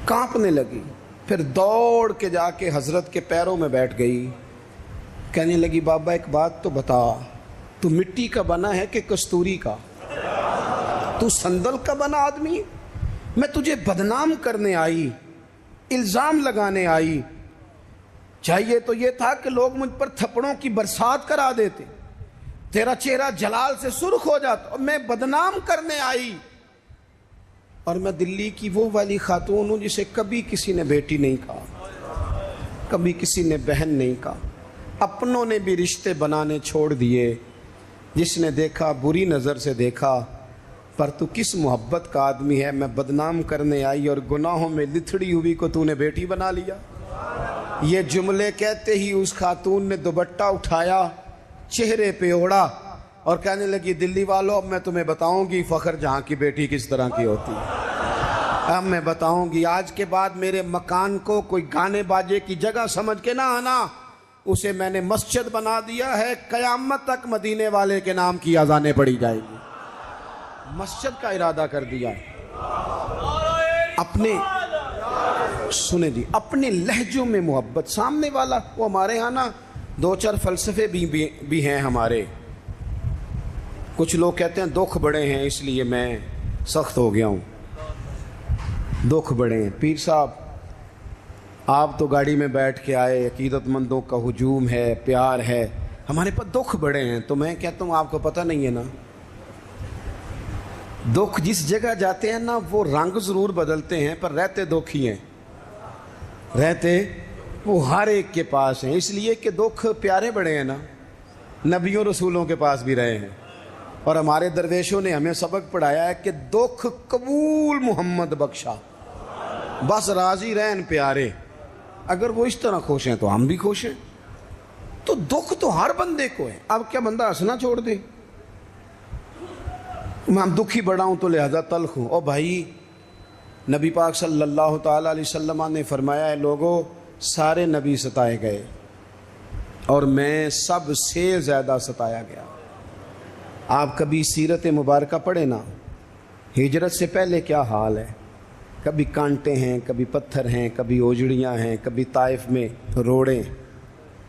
کانپنے لگی. پھر دوڑ کے جا کے حضرت کے پیروں میں بیٹھ گئی. کہنے لگی بابا ایک بات تو بتا، تو مٹی کا بنا ہے کہ کستوری کا؟ تو سندل کا بنا آدمی؟ میں تجھے بدنام کرنے آئی، الزام لگانے آئی. چاہیے تو یہ تھا کہ لوگ مجھ پر تھپڑوں کی برسات کرا دیتے، تیرا چہرہ جلال سے سرخ ہو جاتا، اور میں بدنام کرنے آئی. اور میں دلی کی وہ والی خاتون ہوں جسے کبھی کسی نے بیٹی نہیں کہا، کبھی کسی نے بہن نہیں کہا. اپنوں نے بھی رشتے بنانے چھوڑ دیے. جس نے دیکھا بری نظر سے دیکھا، پر تو کس محبت کا آدمی ہے، میں بدنام کرنے آئی اور گناہوں میں لتھڑی ہوئی کو تو نے بیٹی بنا لیا. یہ جملے کہتے ہی اس خاتون نے دوپٹہ اٹھایا، چہرے پہ اوڑا، اور کہنے لگی دلی والوں اب میں تمہیں بتاؤں گی فخر جہاں کی بیٹی کس طرح کی ہوتی ہے. اب میں بتاؤں گی. آج کے بعد میرے مکان کو کوئی گانے باجے کی جگہ سمجھ کے نہ آنا، اسے میں نے مسجد بنا دیا ہے. قیامت تک مدینے والے کے نام کی اذانیں پڑھی جائے گی. مسجد کا ارادہ کر دیا. اپنے سنیں جی، اپنے لہجوں میں محبت. سامنے والا، وہ ہمارے ہاں نا 2-4 فلسفے بھی ہیں ہمارے. کچھ لوگ کہتے ہیں دکھ بڑے ہیں اس لیے میں سخت ہو گیا ہوں. دکھ بڑے ہیں پیر صاحب، آپ تو گاڑی میں بیٹھ کے آئے، عقیدت مندوں کا ہجوم ہے، پیار ہے، ہمارے پاس دکھ بڑے ہیں. تو میں کہتا ہوں آپ کو پتہ نہیں ہے نا، دکھ جس جگہ جاتے ہیں نا وہ رنگ ضرور بدلتے ہیں پر رہتے دکھ ہی ہیں. رہتے وہ ہر ایک کے پاس ہیں، اس لیے کہ دکھ پیارے بڑے ہیں نا. نبیوں رسولوں کے پاس بھی رہے ہیں، اور ہمارے درویشوں نے ہمیں سبق پڑھایا ہے کہ دکھ قبول محمد بخشا. بس راضی رہن پیارے. اگر وہ اس طرح خوش ہیں تو ہم بھی خوش ہیں. تو دکھ تو ہر بندے کو ہے. اب کیا بندہ ہنسنا چھوڑ دے؟ میں دکھی بڑا ہوں تو لہذا تلخ ہوں. او بھائی، نبی پاک صلی اللہ تعالیٰ علیہ وسلم نے فرمایا ہے لوگوں، سارے نبی ستائے گئے اور میں سب سے زیادہ ستایا گیا. آپ کبھی سیرت مبارکہ پڑھیں نا، ہجرت سے پہلے کیا حال ہے. کبھی کانٹے ہیں، کبھی پتھر ہیں، کبھی اوجڑیاں ہیں، کبھی طائف میں روڑیں.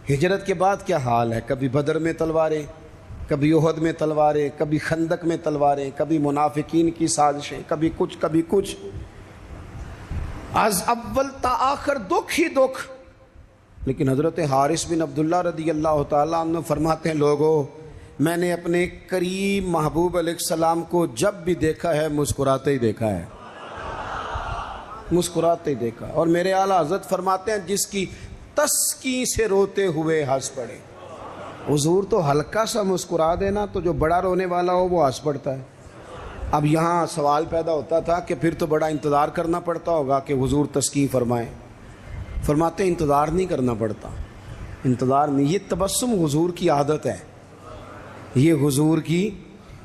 ہجرت کے بعد کیا حال ہے. کبھی بدر میں تلواریں، کبھی احد میں تلواریں، کبھی خندق میں تلواریں، کبھی منافقین کی سازشیں، کبھی کچھ کبھی کچھ. از اول تا آخر دکھ ہی دکھ. لیکن حضرت حارث بن عبداللہ رضی اللہ تعالیٰ عنہ فرماتے ہیں لوگوں، میں نے اپنے قریب محبوب علیہ السلام کو جب بھی دیکھا ہے مسکراتے ہی دیکھا ہے، مسکراتے ہی دیکھا. اور میرے اعلیٰ حضرت فرماتے ہیں جس کی تسکین سے روتے ہوئے ہنس پڑے. حضور تو ہلکا سا مسکرا دینا تو جو بڑا رونے والا ہو وہ ہنس پڑتا ہے. اب یہاں سوال پیدا ہوتا تھا کہ پھر تو بڑا انتظار کرنا پڑتا ہوگا کہ حضور تسکین فرمائیں. فرماتے ہیں انتظار نہیں کرنا پڑتا، انتظار نہیں. یہ تبسم حضور کی عادت ہے. یہ حضور کی،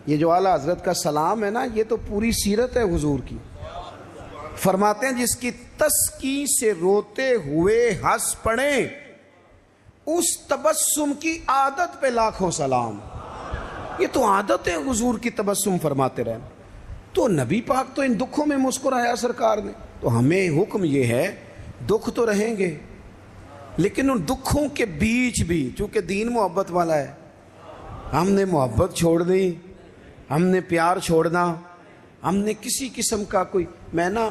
یہ جو اعلیٰ حضرت کا سلام ہے نا، یہ تو پوری سیرت ہے حضور کی. فرماتے ہیں جس کی تسکین سے روتے ہوئے ہنس پڑیں، اس تبسم کی عادت پہ لاکھوں سلام. یہ تو عادت ہے حضور کی تبسم فرماتے رہنا. تو نبی پاک تو ان دکھوں میں مسکرایا سرکار نے. تو ہمیں حکم یہ ہے، دکھ تو رہیں گے لیکن ان دکھوں کے بیچ بھی، چونکہ دین محبت والا ہے، ہم نے محبت چھوڑ دی، ہم نے پیار چھوڑنا، ہم نے کسی قسم کا کوئی. میں نا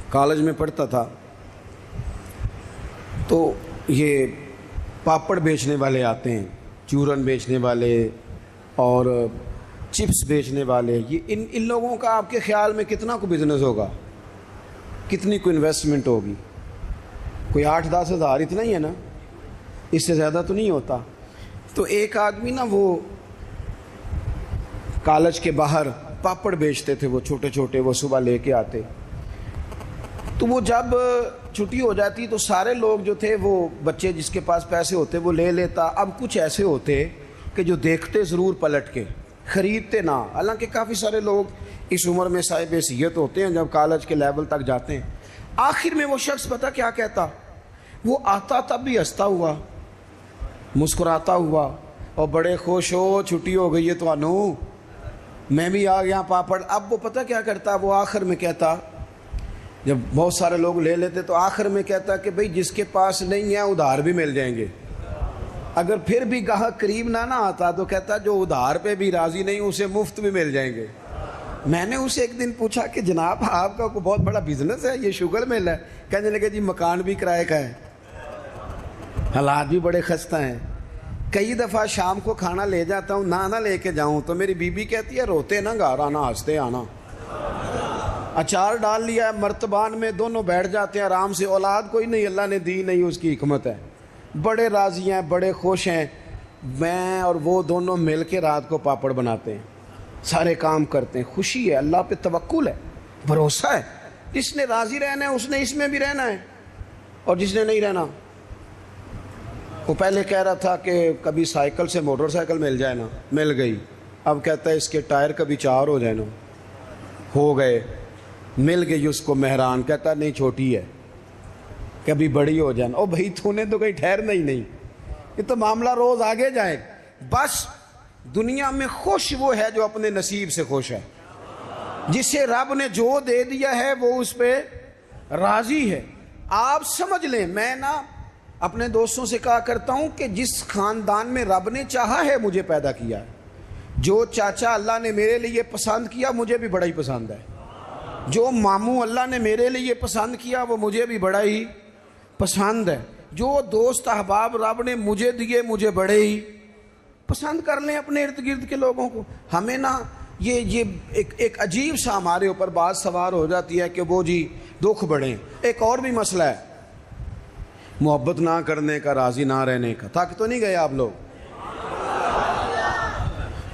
کالج میں پڑھتا تھا تو یہ پاپڑ بیچنے والے آتے ہیں، چورن بیچنے والے اور چپس بیچنے والے. یہ ان لوگوں کا آپ کے خیال میں کتنا کو بزنس ہوگا، کتنی کو انویسٹمنٹ ہوگی؟ کوئی 8-10 ہزار اتنا ہی ہے نا، اس سے زیادہ تو نہیں ہوتا. تو ایک آدمی نا وہ کالج کے باہر پاپڑ بیچتے تھے، وہ چھوٹے چھوٹے، وہ صبح لے کے آتے. تو وہ جب چھٹی ہو جاتی تو سارے لوگ جو تھے، وہ بچے جس کے پاس پیسے ہوتے وہ لے لیتا. اب کچھ ایسے ہوتے کہ جو دیکھتے ضرور پلٹ کے، خریدتے نہ. حالانکہ کافی سارے لوگ اس عمر میں صاحب حیثیت ہوتے ہیں جب کالج کے لیول تک جاتے ہیں. آخر میں وہ شخص پتہ کیا کہتا، وہ آتا تب بھی ہنستا ہوا، مسکراتا ہوا، اور بڑے خوش ہو چھٹی ہو گئی ہے تو انو میں بھی آ گیا پاپڑ. اب وہ پتہ کیا کرتا، وہ آخر میں کہتا، جب بہت سارے لوگ لے لیتے تو آخر میں کہتا کہ بھئی جس کے پاس نہیں ہے ادھار بھی مل جائیں گے. اگر پھر بھی گاہک قریب نہ آتا تو کہتا جو ادھار پہ بھی راضی نہیں اسے مفت بھی مل جائیں گے. میں نے اسے ایک دن پوچھا کہ جناب آپ کا کوئی بہت بڑا بزنس ہے، یہ شوگر مل ہے؟ کہنے لگے جی مکان بھی کرائے کا ہے، حالات بھی بڑے خستہ ہیں. کئی دفعہ شام کو کھانا لے جاتا ہوں، نہ لے کے جاؤں تو میری بیوی کہتی ہے روتے نہ گھر آنا، ہنستے آنا. اچار ڈال لیا ہے مرتبان میں، دونوں بیٹھ جاتے ہیں آرام سے. اولاد کوئی نہیں، اللہ نے دی نہیں، اس کی حکمت ہے. بڑے راضی ہیں، بڑے خوش ہیں. میں اور وہ دونوں مل کے رات کو پاپڑ بناتے ہیں، سارے کام کرتے ہیں. خوشی ہے، اللہ پہ توکل ہے، بھروسہ ہے. جس نے راضی رہنا ہے اس نے اس میں بھی رہنا ہے، اور جس نے نہیں رہنا، وہ پہلے کہہ رہا تھا کہ کبھی سائیکل سے موٹر سائیکل مل جائے نا، مل گئی. اب کہتا ہے اس کے ٹائر کبھی 4 ہو جائے نا، ہو گئے. مل گئی اس کو مہران، کہتا نہیں چھوٹی ہے، کبھی بڑی ہو جائے نا. او بھائی تو نے تو کہیں ٹھہرنا ہی نہیں، یہ تو معاملہ روز آگے جائے. بس دنیا میں خوش وہ ہے جو اپنے نصیب سے خوش ہے، جسے رب نے جو دے دیا ہے وہ اس پہ راضی ہے. آپ سمجھ لیں، میں نا اپنے دوستوں سے کہا کرتا ہوں کہ جس خاندان میں رب نے چاہا ہے مجھے پیدا کیا ہے. جو چاچا اللہ نے میرے لیے پسند کیا مجھے بھی بڑا ہی پسند ہے. جو ماموں اللہ نے میرے لیے پسند کیا وہ مجھے بھی بڑا ہی پسند ہے. جو دوست احباب رب نے مجھے دیے مجھے بڑے ہی پسند. کر لیں اپنے ارد گرد کے لوگوں کو. ہمیں نا یہ ایک عجیب سا ہمارے اوپر بات سوار ہو جاتی ہے کہ وہ جی دکھ بڑھیں. ایک اور بھی مسئلہ ہے محبت نہ کرنے کا، راضی نہ رہنے کا. تھک تو نہیں گئے آپ لوگ؟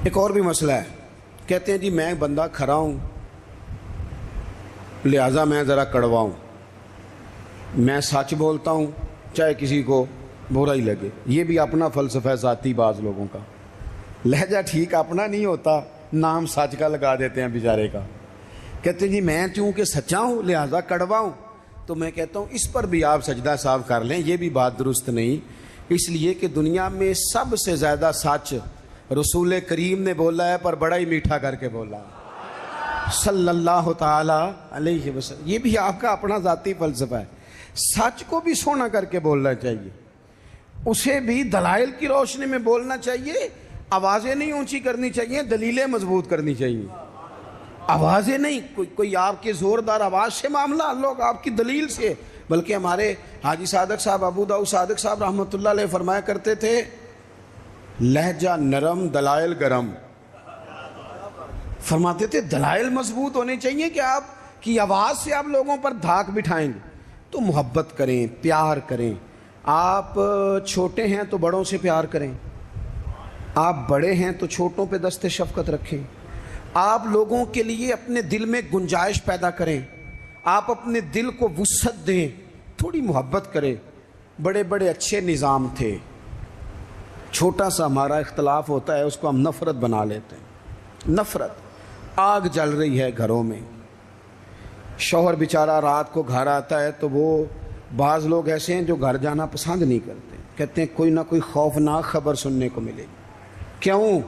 ایک اور بھی مسئلہ ہے. کہتے ہیں جی میں بندہ کھرا ہوں لہٰذا میں ذرا کڑوا ہوں. میں سچ بولتا ہوں چاہے کسی کو برا ہی لگے. یہ بھی اپنا فلسفہ ذاتی بعض لوگوں کا. لہجہ ٹھیک اپنا نہیں ہوتا, نام سچ کا لگا دیتے ہیں بیچارے کا. کہتے ہیں جی میں چونکہ سچا ہوں لہذا کڑوا ہوں. تو میں کہتا ہوں اس پر بھی آپ سجدہ صاف کر لیں, یہ بھی بات درست نہیں. اس لیے کہ دنیا میں سب سے زیادہ سچ رسول کریم نے بولا ہے, پر بڑا ہی میٹھا کر کے بولا صلی اللہ تعالی علیہ وسلم. یہ بھی آپ کا اپنا ذاتی فلسفہ ہے. سچ کو بھی سونا کر کے بولنا چاہیے, اسے بھی دلائل کی روشنی میں بولنا چاہیے. آوازیں نہیں اونچی کرنی چاہیے, دلیلیں مضبوط کرنی چاہیے. آوازیں نہیں, کوئی آپ کے زوردار آواز سے معاملہ, لوگ آپ کی دلیل سے. بلکہ ہمارے حاجی صادق صاحب, ابو داؤد صادق صاحب رحمۃ اللہ علیہ فرمایا کرتے تھے لہجہ نرم دلائل گرم. فرماتے تھے دلائل مضبوط ہونے چاہیے کہ آپ کی آواز سے آپ لوگوں پر دھاک بٹھائیں گے. تو محبت کریں, پیار کریں. آپ چھوٹے ہیں تو بڑوں سے پیار کریں, آپ بڑے ہیں تو چھوٹوں پہ دست شفقت رکھیں. آپ لوگوں کے لیے اپنے دل میں گنجائش پیدا کریں, آپ اپنے دل کو وسعت دیں, تھوڑی محبت کریں. بڑے بڑے اچھے نظام تھے, چھوٹا سا ہمارا اختلاف ہوتا ہے اس کو ہم نفرت بنا لیتے ہیں. نفرت, آگ جل رہی ہے گھروں میں, شوہر بیچارہ رات کو گھر آتا ہے تو وہ بعض لوگ ایسے ہیں جو گھر جانا پسند نہیں کرتے, کہتے ہیں کوئی نہ کوئی خوفناک خبر سننے کو ملے گی. کیوں؟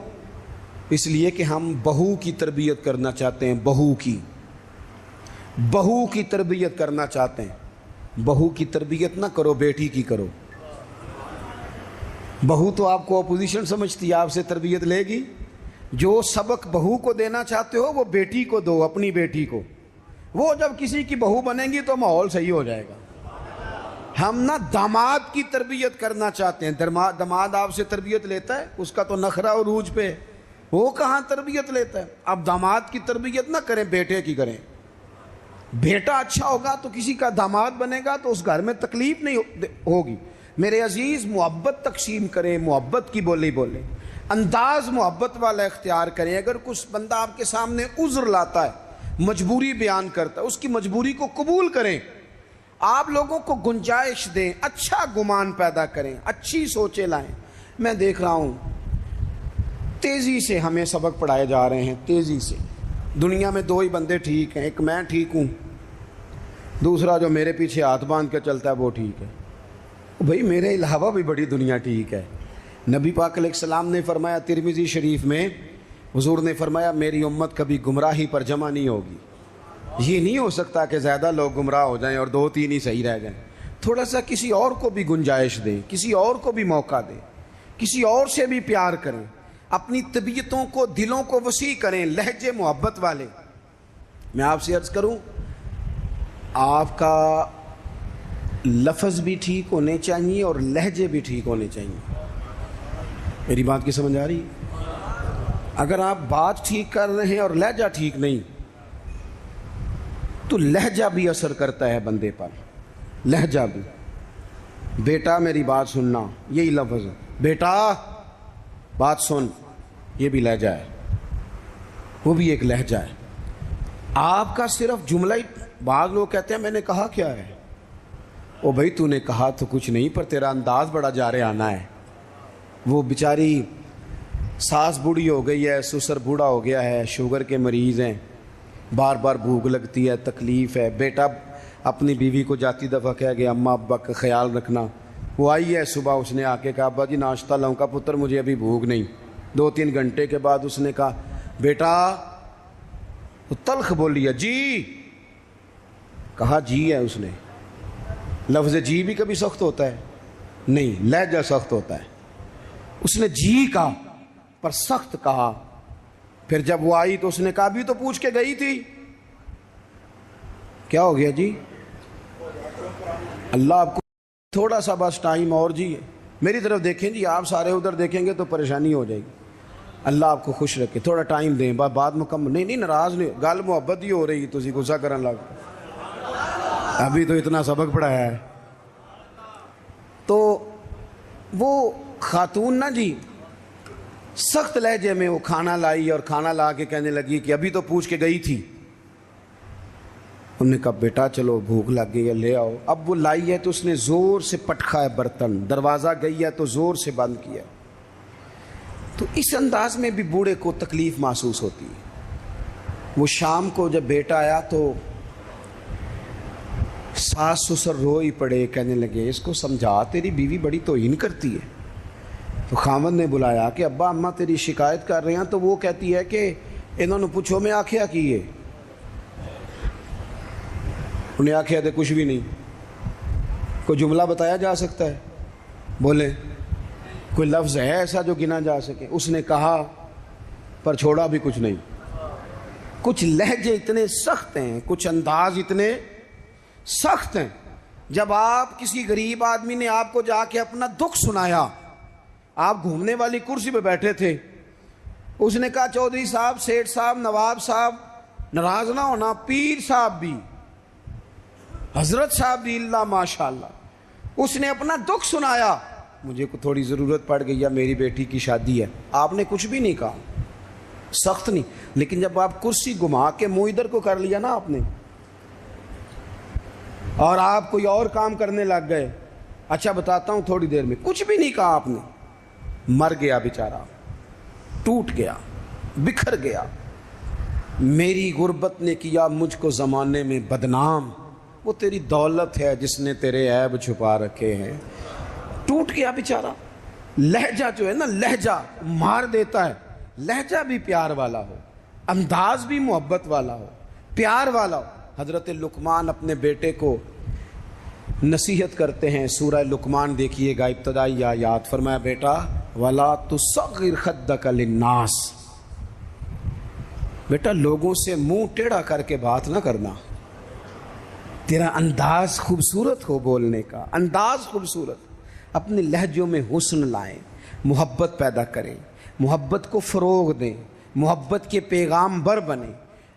اس لیے کہ ہم بہو کی تربیت کرنا چاہتے ہیں. بہو کی تربیت کرنا چاہتے ہیں. بہو کی تربیت نہ کرو, بیٹی کی کرو. بہو تو آپ کو اپوزیشن سمجھتی ہے, آپ سے تربیت لے گی. جو سبق بہو کو دینا چاہتے ہو وہ بیٹی کو دو, اپنی بیٹی کو. وہ جب کسی کی بہو بنے گی تو ماحول صحیح ہو جائے گا. ہم نہ داماد کی تربیت کرنا چاہتے ہیں. داماد آپ سے تربیت لیتا ہے, اس کا تو نخرہ عروج پہ, وہ کہاں تربیت لیتا ہے. اب داماد کی تربیت نہ کریں, بیٹے کی کریں. بیٹا اچھا ہوگا تو کسی کا داماد بنے گا تو اس گھر میں تکلیف نہیں ہوگی. میرے عزیز, محبت تقسیم کریں, محبت کی بولی بولیں, انداز محبت والا اختیار کریں. اگر کچھ بندہ آپ کے سامنے عذر لاتا ہے, مجبوری بیان کرتا ہے, اس کی مجبوری کو قبول کریں. آپ لوگوں کو گنجائش دیں, اچھا گمان پیدا کریں, اچھی سوچیں لائیں. میں دیکھ رہا ہوں تیزی سے ہمیں سبق پڑھائے جا رہے ہیں, تیزی سے. دنیا میں دو ہی بندے ٹھیک ہیں, ایک میں ٹھیک ہوں, دوسرا جو میرے پیچھے ہاتھ باندھ کے چلتا ہے وہ ٹھیک ہے. بھئی میرے علاوہ بھی بڑی دنیا ٹھیک ہے. نبی پاک علیہ السلام نے فرمایا ترمذی شریف میں, حضور نے فرمایا میری امت کبھی گمراہی پر جمع نہیں ہوگی. یہ نہیں ہو سکتا کہ زیادہ لوگ گمراہ ہو جائیں اور 2-3 ہی صحیح رہ جائیں. تھوڑا سا کسی اور کو بھی گنجائش دیں, کسی اور کو بھی موقع دیں, کسی اور سے بھی پیار کریں. اپنی طبیعتوں کو, دلوں کو وسیع کریں, لہجے محبت والے. میں آپ سے عرض کروں, آپ کا لفظ بھی ٹھیک ہونے چاہیے اور لہجے بھی ٹھیک ہونے چاہیے. میری بات کی سمجھ آ رہی ہے؟ اگر آپ بات ٹھیک کر رہے ہیں اور لہجہ ٹھیک نہیں تو لہجہ بھی اثر کرتا ہے بندے پر. لہجہ بھی. بیٹا میری بات سننا, یہی لفظ ہے. بیٹا بات سن, یہ بھی لہجہ ہے, وہ بھی ایک لہجہ ہے. آپ کا صرف جملہ ہی, بعض لوگ کہتے ہیں میں نے کہا کیا ہے. او بھائی تو نے کہا تو کچھ نہیں, پر تیرا انداز بڑا جارے آنا ہے. وہ بیچاری ساس بوڑھی ہو گئی ہے, سسر بوڑھا ہو گیا ہے, شوگر کے مریض ہیں, بار بار بھوک لگتی ہے, تکلیف ہے. بیٹا اپنی بیوی کو جاتی دفعہ کہہ گیا اماں ابا کا خیال رکھنا. وہ آئی ہے صبح, اس نے آ کے کہا ابا جی ناشتہ لاؤں کا پتر, مجھے ابھی بھوک نہیں. 2-3 گھنٹے کے بعد اس نے کہا بیٹا, وہ تلخ بولی ہے, جی. کہا جی ہے اس نے. لفظ جی بھی کبھی سخت ہوتا ہے نہیں, لہجہ سخت ہوتا ہے. اس نے جی کہا پر سخت کہا. پھر جب وہ آئی تو اس نے کہا بھی تو پوچھ کے گئی تھی. کیا ہو گیا جی؟ اللہ آپ کو تھوڑا سا بس ٹائم اور جی, میری طرف دیکھیں جی, آپ سارے ادھر دیکھیں گے تو پریشانی ہو جائے گی. اللہ آپ کو خوش رکھے, تھوڑا ٹائم دیں, بات مکمل نہیں ناراض نہیں, گل محبت ہی ہو رہی, تسی غصہ کرن لگ, ابھی تو اتنا سبق پڑھایا ہے. تو وہ خاتون نا جی سخت لہجے میں وہ کھانا لائی اور کھانا لا کے کہنے لگی کہ ابھی تو پوچھ کے گئی تھی. انہوں نے کہا بیٹا چلو بھوک لگ گئی ہے لے آؤ. اب وہ لائی ہے تو اس نے زور سے پٹکا ہے برتن, دروازہ گئی ہے تو زور سے بند کیا. تو اس انداز میں بھی بوڑھے کو تکلیف محسوس ہوتی ہے. وہ شام کو جب بیٹا آیا تو ساس سسر رو ہی پڑے, کہنے لگے اس کو سمجھا تیری بیوی بڑی توہین کرتی ہے. تو خاوند نے بلایا کہ ابا اماں تیری شکایت کر رہے ہیں. تو وہ کہتی ہے کہ انہوں نے پوچھو میں آکھیا کی ہے. انہیں آکھیا تھے کچھ بھی نہیں. کوئی جملہ بتایا جا سکتا ہے؟ بولیں کوئی لفظ ہے ایسا جو گنا جا سکے؟ اس نے کہا پر چھوڑا بھی کچھ نہیں. کچھ لہجے اتنے سخت ہیں, کچھ انداز اتنے سخت ہیں. جب آپ کسی غریب آدمی نے آپ کو جا کے اپنا دکھ سنایا, آپ گھومنے والی کرسی پہ بیٹھے تھے, اس نے کہا چودھری صاحب, سیٹھ صاحب, نواب صاحب ناراض نہ ہونا, پیر صاحب بھی, حضرت صاحب بھی, اللہ ماشاء اللہ, اس نے اپنا دکھ سنایا. مجھے کو تھوڑی ضرورت پڑ گئی ہے, میری بیٹی کی شادی ہے. آپ نے کچھ بھی نہیں کہا, سخت نہیں. لیکن جب آپ کرسی گھما کے منہ ادھر کو کر لیا نا آپ نے, اور آپ کوئی اور کام کرنے لگ گئے, اچھا بتاتا ہوں, تھوڑی دیر میں کچھ بھی نہیں کہا آپ نے, مر گیا بیچارہ, ٹوٹ گیا, بکھر گیا. میری غربت نے کیا مجھ کو زمانے میں بدنام, وہ تیری دولت ہے جس نے تیرے عیب چھپا رکھے ہیں. ٹوٹ گیا بیچارہ. لہجہ جو ہے نا, لہجہ مار دیتا ہے. لہجہ بھی پیار والا ہو, انداز بھی محبت والا ہو, پیار والا ہو. حضرت لقمان اپنے بیٹے کو نصیحت کرتے ہیں. سورہ لقمان دیکھیے گا, ابتدائی آیات. فرمایا بیٹا وَلَا تُصَغِّرْ خَدَّكَ لِلنَّاسِ, بیٹا لوگوں سے منہ ٹیڑھا کر کے بات نہ کرنا. تیرا انداز خوبصورت ہو, بولنے کا انداز خوبصورت. اپنے لہجوں میں حسن لائیں, محبت پیدا کریں, محبت کو فروغ دیں, محبت کے پیغام بر بنیں.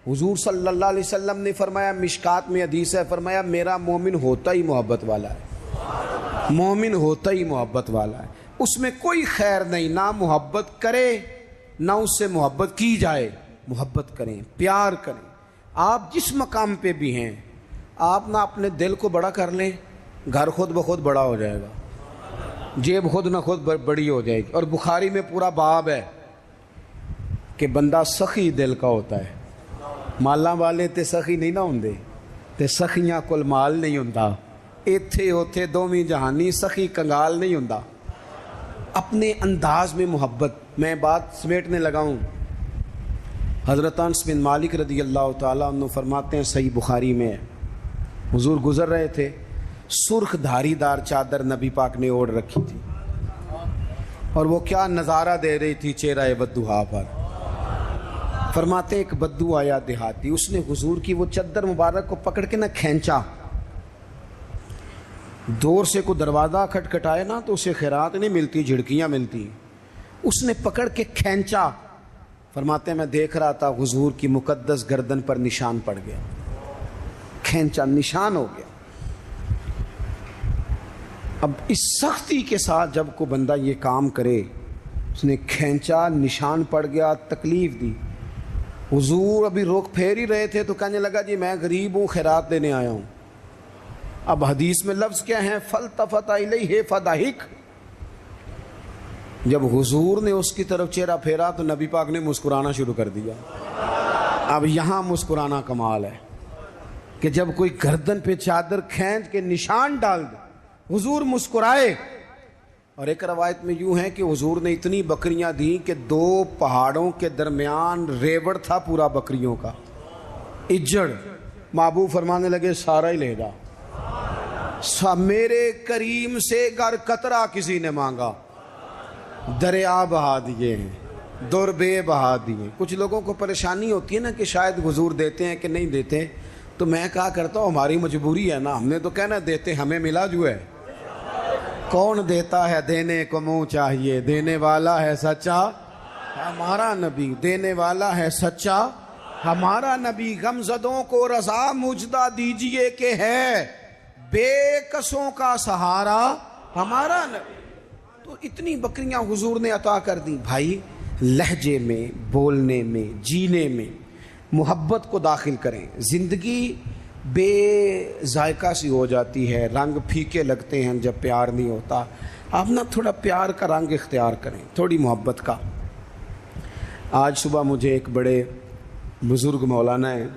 حضور صلی اللہ علیہ وسلم نے فرمایا, مشکات میں حدیث ہے, فرمایا میرا مومن ہوتا ہی محبت والا ہے. مومن ہوتا ہی محبت والا ہے. اس میں کوئی خیر نہیں, نہ محبت کرے نہ اس سے محبت کی جائے. محبت کریں, پیار کریں. آپ جس مقام پہ بھی ہیں, آپ نہ اپنے دل کو بڑا کر لیں, گھر خود بخود بڑا ہو جائے گا, جیب خود نہ خود بڑی ہو جائے گی. اور بخاری میں پورا باب ہے کہ بندہ سخی دل کا ہوتا ہے. مالاں والے تے سخی نہیں نہ ہوندے, تے سخیاں کول مال نہیں ہوندا. ایتھے اوتھے دوویں جہانی, سخی کنگال نہیں ہوندا. اپنے انداز میں محبت. میں بات سمیٹنے لگا ہوں. حضرت انس بن مالک رضی اللہ تعالیٰ عنہ فرماتے ہیں, صحیح بخاری میں, حضور گزر رہے تھے, سرخ دھاری دار چادر نبی پاک نے اوڑھ رکھی تھی, اور وہ کیا نظارہ دے رہی تھی چہرہ ودھا پر. فرماتے ایک بدو آیا دیہاتی, اس نے حضور کی وہ چادر مبارک کو پکڑ کے نہ کھینچا. دور سے کوئی دروازہ کھٹکھٹائے نا تو اسے خیرات نہیں ملتی, جھڑکیاں ملتی. اس نے پکڑ کے کھینچا. فرماتے ہیں میں دیکھ رہا تھا حضور کی مقدس گردن پر نشان پڑ گیا. کھینچا, نشان ہو گیا. اب اس سختی کے ساتھ جب کوئی بندہ یہ کام کرے, اس نے کھینچا, نشان پڑ گیا, تکلیف دی. حضور ابھی روک پھیر ہی رہے تھے تو کہنے لگا جی میں غریب ہوں, خیرات دینے آیا ہوں. اب حدیث میں لفظ کیا ہیں, فَالْتَفَتَ إِلَيْهِ فَضَحِكَ. جب حضور نے اس کی طرف چہرہ پھیرا تو نبی پاک نے مسکرانا شروع کر دیا. اب یہاں مسکرانا کمال ہے کہ جب کوئی گردن پہ چادر کھینچ کے نشان ڈال دے, حضور مسکرائے. اور ایک روایت میں یوں ہے کہ حضور نے اتنی بکریاں دیں کہ 2 پہاڑوں کے درمیان ریوڑ تھا پورا بکریوں کا, اجڑ. محبوب فرمانے لگے سارا ہی لے جا. میرے کریم سے گر قطرہ کسی نے مانگا, دریا بہا دیے ہیں, دربے بہا دیے. کچھ لوگوں کو پریشانی ہوتی ہے نا کہ شاید حضور دیتے ہیں کہ نہیں دیتے, تو میں کہا کرتا ہوں ہماری مجبوری ہے نا, ہم نے تو کہنا دیتے, ہمیں ملا جو ہے. کون دیتا ہے دینے کو منہ چاہیے, دینے والا ہے سچا ہمارا نبی, دینے والا ہے سچا ہمارا نبی. غمزدوں کو رضا مجدہ دیجئے کہ ہے بے کسوں کا سہارا ہمارا نبی. تو اتنی بکریاں حضور نے عطا کر دی. بھائی لہجے میں, بولنے میں, جینے میں محبت کو داخل کریں. زندگی بے ذائقہ سی ہو جاتی ہے، رنگ پھیکے لگتے ہیں جب پیار نہیں ہوتا۔ آپ نا تھوڑا پیار کا رنگ اختیار کریں، تھوڑی محبت کا۔ آج صبح مجھے ایک بڑے بزرگ مولانا ہیں،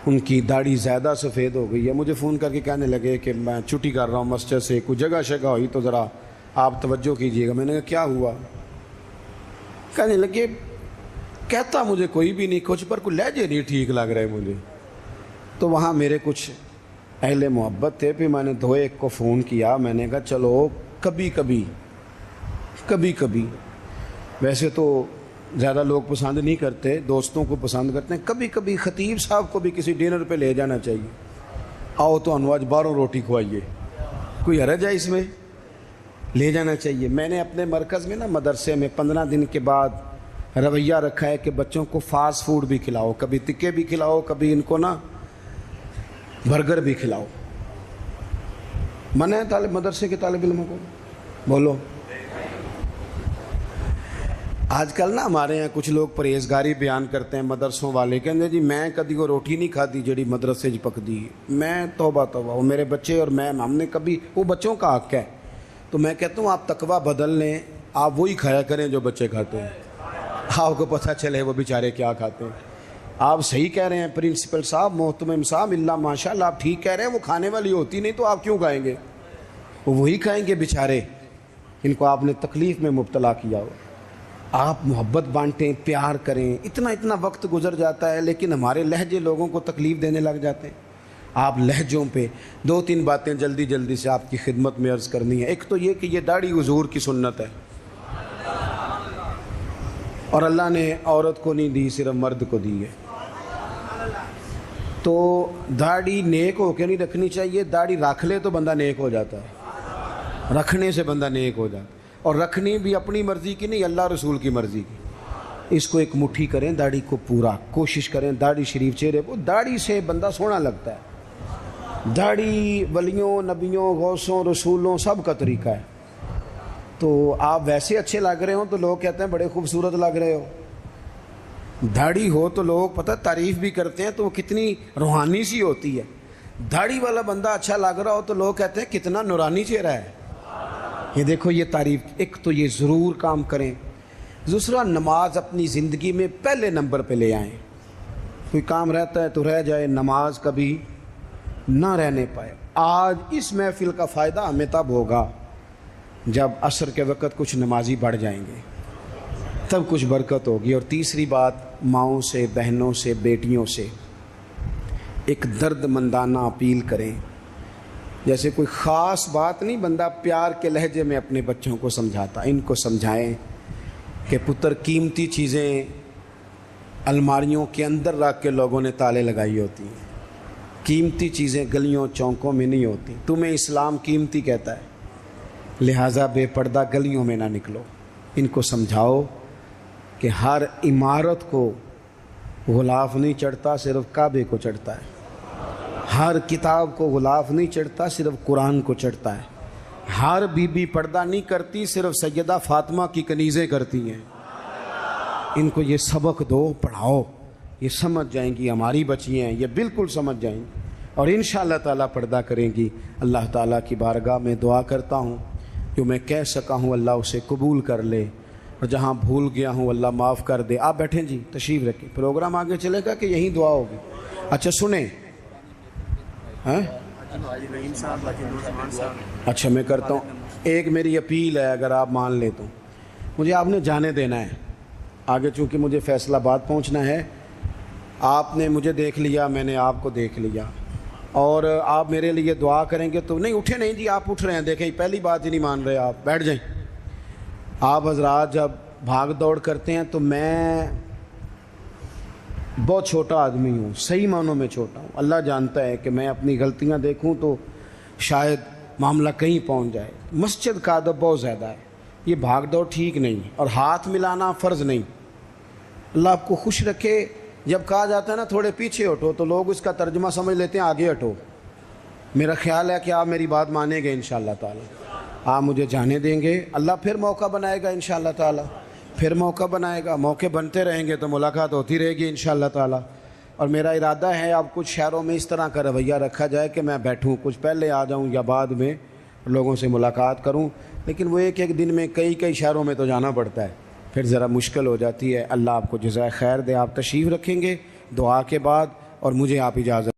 ان کی داڑھی زیادہ سفید ہو گئی ہے، مجھے فون کر کے کہنے لگے کہ میں چھٹی کر رہا ہوں مسجد سے، کوئی جگہ شگہ ہوئی تو ذرا آپ توجہ کیجیے گا۔ میں نے کہا کیا ہوا؟ کہنے لگے کہتا مجھے کوئی بھی نہیں کچھ، پر کوئی لہجے نہیں ٹھیک لگ رہے مجھے۔ تو وہاں میرے کچھ اہل محبت تھے، پھر میں نے دو ایک کو فون کیا، میں نے کہا چلو کبھی کبھی ویسے تو زیادہ لوگ پسند نہیں کرتے، دوستوں کو پسند کرتے ہیں، کبھی کبھی خطیب صاحب کو بھی کسی ڈنر پہ لے جانا چاہیے۔ آؤ تو انواج 12 روٹی کھوائیے، کوئی حرج ہے اس میں؟ لے جانا چاہیے۔ میں نے اپنے مرکز میں نا مدرسے میں 15 دن کے بعد رویہ رکھا ہے کہ بچوں کو فاسٹ فوڈ بھی کھلاؤ، کبھی تکے بھی کھلاؤ، کبھی ان کو نا برگر بھی کھلاؤ۔ منع ہے مدرسے کے طالب علموں کو؟ بولو۔ آج کل نا ہمارے یہاں کچھ لوگ پرہیزگاری بیان کرتے ہیں مدرسوں والے، کہتے ہیں جی میں کدی کو روٹی نہیں کھادی جڑی مدرسے چ پکدی۔ میں توبہ وہ میرے بچے اور میں ہم نے کبھی، وہ بچوں کا حق ہے، تو میں کہتا ہوں آپ تقویٰ بدل لیں، آپ وہی کھایا کریں جو بچے کھاتے ہیں، آپ کو پتہ چلے وہ بیچارے کیا کھاتے ہیں۔ آپ صحیح کہہ رہے ہیں پرنسپل صاحب، محتمم صاحب، اللہ ماشاء اللہ آپ ٹھیک کہہ رہے ہیں، وہ کھانے والی ہوتی نہیں تو آپ کیوں کھائیں گے؟ وہ وہی کھائیں گے بیچارے، ان کو آپ نے تکلیف میں مبتلا کیا ہو۔ آپ محبت بانٹیں، پیار کریں، اتنا وقت گزر جاتا ہے لیکن ہمارے لہجے لوگوں کو تکلیف دینے لگ جاتے ہیں۔ آپ لہجوں پہ 2-3 باتیں جلدی سے آپ کی خدمت میں عرض کرنی ہے۔ ایک تو یہ کہ یہ داڑھی حضور کی سنت ہے، اور اللہ نے عورت کو نہیں دی، صرف مرد کو دی ہے۔ تو داڑھی نیک ہو کے نہیں رکھنی چاہیے، داڑھی رکھ لے تو بندہ نیک ہو جاتا ہے، رکھنے سے بندہ نیک ہو جاتا ہے، اور رکھنی بھی اپنی مرضی کی نہیں، اللہ رسول کی مرضی کی۔ اس کو ایک مٹھی کریں، داڑھی کو پورا کوشش کریں، داڑھی شریف چہرے کو، داڑھی سے بندہ سونا لگتا ہے۔ داڑھی ولیوں، نبیوں، غوثوں، رسولوں سب کا طریقہ ہے۔ تو آپ ویسے اچھے لگ رہے ہوں تو لوگ کہتے ہیں بڑے خوبصورت لگ رہے ہو، داڑھی ہو تو لوگ پتہ تعریف بھی کرتے ہیں، تو وہ کتنی روحانی سی ہوتی ہے۔ داڑھی والا بندہ اچھا لگ رہا ہو تو لوگ کہتے ہیں کتنا نورانی چہرہ ہے۔ یہ دیکھو یہ تعریف، ایک تو یہ ضرور کام کریں۔ دوسرا، نماز اپنی زندگی میں پہلے نمبر پہ لے آئیں۔ کوئی کام رہتا ہے تو رہ جائے، نماز کبھی نہ رہنے پائے۔ آج اس محفل کا فائدہ ہمیں تب ہوگا جب عصر کے وقت کچھ نمازی بڑھ جائیں گے، تب کچھ برکت ہوگی۔ اور تیسری بات، ماؤں سے، بہنوں سے، بیٹیوں سے ایک درد مندانہ اپیل کریں۔ جیسے کوئی خاص بات نہیں، بندہ پیار کے لہجے میں اپنے بچوں کو سمجھاتا، ان کو سمجھائیں کہ پتر قیمتی چیزیں الماریوں کے اندر رکھ کے لوگوں نے تالے لگائی ہوتی ہیں، قیمتی چیزیں گلیوں چوکوں میں نہیں ہوتی، تمہیں اسلام قیمتی کہتا ہے، لہٰذا بے پردہ گلیوں میں نہ نکلو۔ ان کو سمجھاؤ کہ ہر عمارت کو غلاف نہیں چڑھتا، صرف کعبے کو چڑھتا ہے۔ ہر کتاب کو غلاف نہیں چڑھتا، صرف قرآن کو چڑھتا ہے۔ ہر بی بی پردہ نہیں کرتی، صرف سیدہ فاطمہ کی کنیزیں کرتی ہیں۔ ان کو یہ سبق دو، پڑھاؤ، یہ سمجھ جائیں گی، ہماری بچیاں ہیں، یہ بالکل سمجھ جائیں گی اور انشاءاللہ تعالیٰ پردہ کریں گی۔ اللہ تعالیٰ کی بارگاہ میں دعا کرتا ہوں، جو میں کہہ سکا ہوں اللہ اسے قبول کر لے، اور جہاں بھول گیا ہوں اللہ معاف کر دے۔ آپ بیٹھیں جی، تشریف رکھیں، پروگرام آگے چلے گا کہ یہیں دعا ہوگی؟ اچھا سنیں، اچھا میں کرتا ہوں، ایک میری اپیل ہے، اگر آپ مان لیں تو مجھے آپ نے جانے دینا ہے آگے، چونکہ مجھے فیصل آباد پہنچنا ہے۔ آپ نے مجھے دیکھ لیا، میں نے آپ کو دیکھ لیا، اور آپ میرے لیے دعا کریں گے تو نہیں اٹھے نہیں جی، آپ اٹھ رہے ہیں، دیکھیں پہلی بات ہی نہیں مان رہے، آپ بیٹھ جائیں۔ آپ حضرات جب بھاگ دوڑ کرتے ہیں تو میں بہت چھوٹا آدمی ہوں، صحیح معنوں میں چھوٹا ہوں، اللہ جانتا ہے کہ میں اپنی غلطیاں دیکھوں تو شاید معاملہ کہیں پہنچ جائے۔ مسجد کا ادب بہت زیادہ ہے، یہ بھاگ دوڑ ٹھیک نہیں، اور ہاتھ ملانا فرض نہیں۔ اللہ آپ کو خوش رکھے۔ جب کہا جاتا ہے نا تھوڑے پیچھے ہٹو تو لوگ اس کا ترجمہ سمجھ لیتے ہیں آگے ہٹو۔ میرا خیال ہے کہ آپ میری بات مانیں گے انشاءاللہ تعالی، آپ مجھے جانے دیں گے، اللہ پھر موقع بنائے گا انشاءاللہ تعالی، پھر موقع بنائے گا، موقع بنتے رہیں گے تو ملاقات ہوتی رہے گی انشاءاللہ تعالی۔ اور میرا ارادہ ہے اب کچھ شہروں میں اس طرح کا رویہ رکھا جائے کہ میں بیٹھوں، کچھ پہلے آ جاؤں یا بعد میں لوگوں سے ملاقات کروں، لیکن وہ ایک دن میں کئی شہروں میں تو جانا پڑتا ہے، پھر ذرا مشکل ہو جاتی ہے۔ اللہ آپ کو جزائے خیر دے۔ آپ تشریف رکھیں گے دعا کے بعد، اور مجھے آپ اجازت